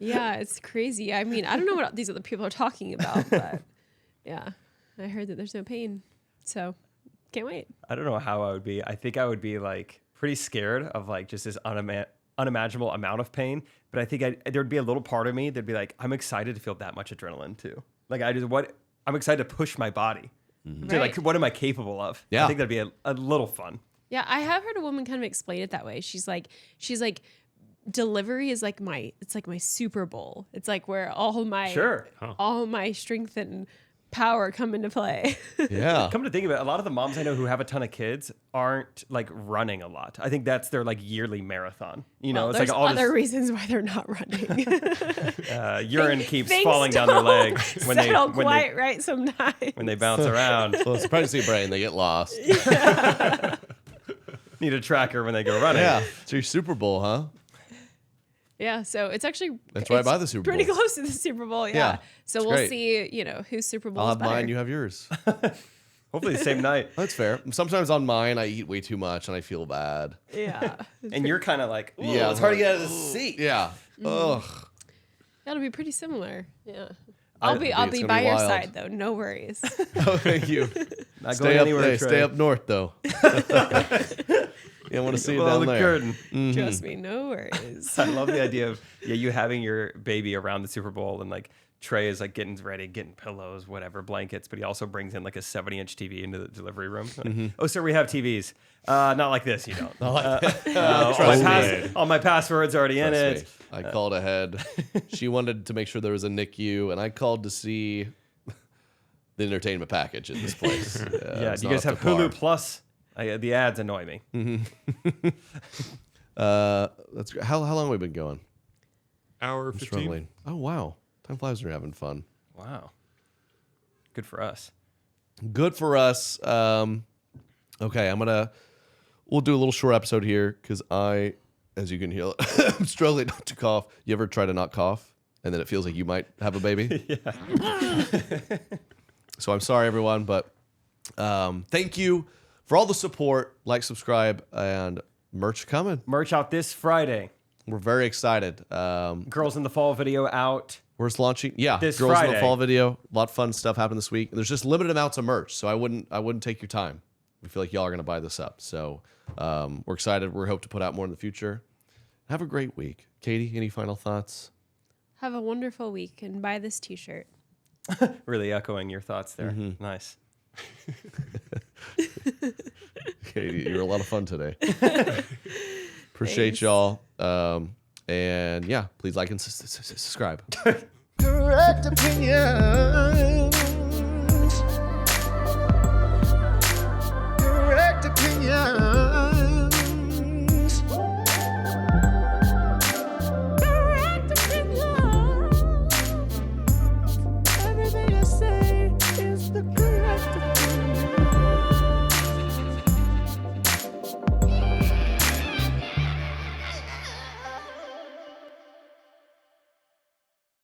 Yeah, it's crazy. I mean, I don't know what these other people are talking about, but yeah, I heard that there's no pain. So can't wait. I don't know how I would be. I think I would be like pretty scared of like just this unimaginable amount of pain. But I think there'd be a little part of me that'd be like, I'm excited to feel that much adrenaline too. Like I'm excited to push my body. To like, what am I capable of? Yeah. I think that'd be a little fun. Yeah, I have heard a woman kind of explain it that way. She's like, delivery is like my Super Bowl. It's like where all my strength and power come into play. Yeah. Come to think of it, a lot of the moms I know who have a ton of kids aren't like running a lot. I think that's their like yearly marathon. You know, it's there's like all other reasons why they're not running. urine keeps Things falling down their don't legs when settle they quite right sometimes. when they bounce around. Well, it's a pregnancy brain. They get lost. Need a tracker when they go running. Yeah. It's your Super Bowl, huh? Yeah, so it's actually That's right by the Super pretty Bowl. close to the Super Bowl. Yeah, Yeah, so it's we'll great. see. Whose Super Bowl I'll is have better. mine. You have yours. Hopefully the same night. That's fair. Sometimes on mine, I eat way too much and I feel bad. Yeah, And you're kind of like, Yeah, it's hard to get out of the seat. Yeah. Ugh. that'll be pretty similar. Yeah, I'll I'll be be gonna by be your wild. side though. No worries. Oh, thank you. Not Stay going up, anywhere. stay up north though. Yeah, I want to see you Below down the there. curtain. Trust me, no worries. I love the idea of you having your baby around the Super Bowl and like Trey is like getting ready, getting pillows, whatever, blankets, but he also brings in like a 70-inch TV into the delivery room. Oh, sir, we have TVs. Not like this, you don't. All my passwords already in Trust it. me. I called ahead. She wanted to make sure there was a NICU, and I called to see the entertainment package in this place. Yeah, do you guys have Hulu Plus? The ads annoy me. That's great. How long have we been going? Hour I'm 15. struggling. Oh wow, time flies when you're having fun. Wow. Good for us. Good for us. Okay, we'll do a little short episode here because as you can hear, I'm struggling not to cough. You ever try to not cough and then it feels like you might have a baby? Yeah. So I'm sorry, everyone, but thank you for all the support. Like, subscribe, and merch coming. Merch out this Friday. We're very excited. Girls in the Fall video out. We're just launching. Yeah, This Girls in Friday. the Fall video. A lot of fun stuff happened this week. There's just limited amounts of merch, so I wouldn't take your time. We feel like y'all are gonna buy this up. So we're excited. We hope to put out more in the future. Have a great week, Katie. Any final thoughts? Have a wonderful week and buy this T-shirt. Really echoing your thoughts there. Nice. Katie, you were a lot of fun today. Appreciate y'all. And yeah, please like and subscribe. Correct opinions. Correct opinions.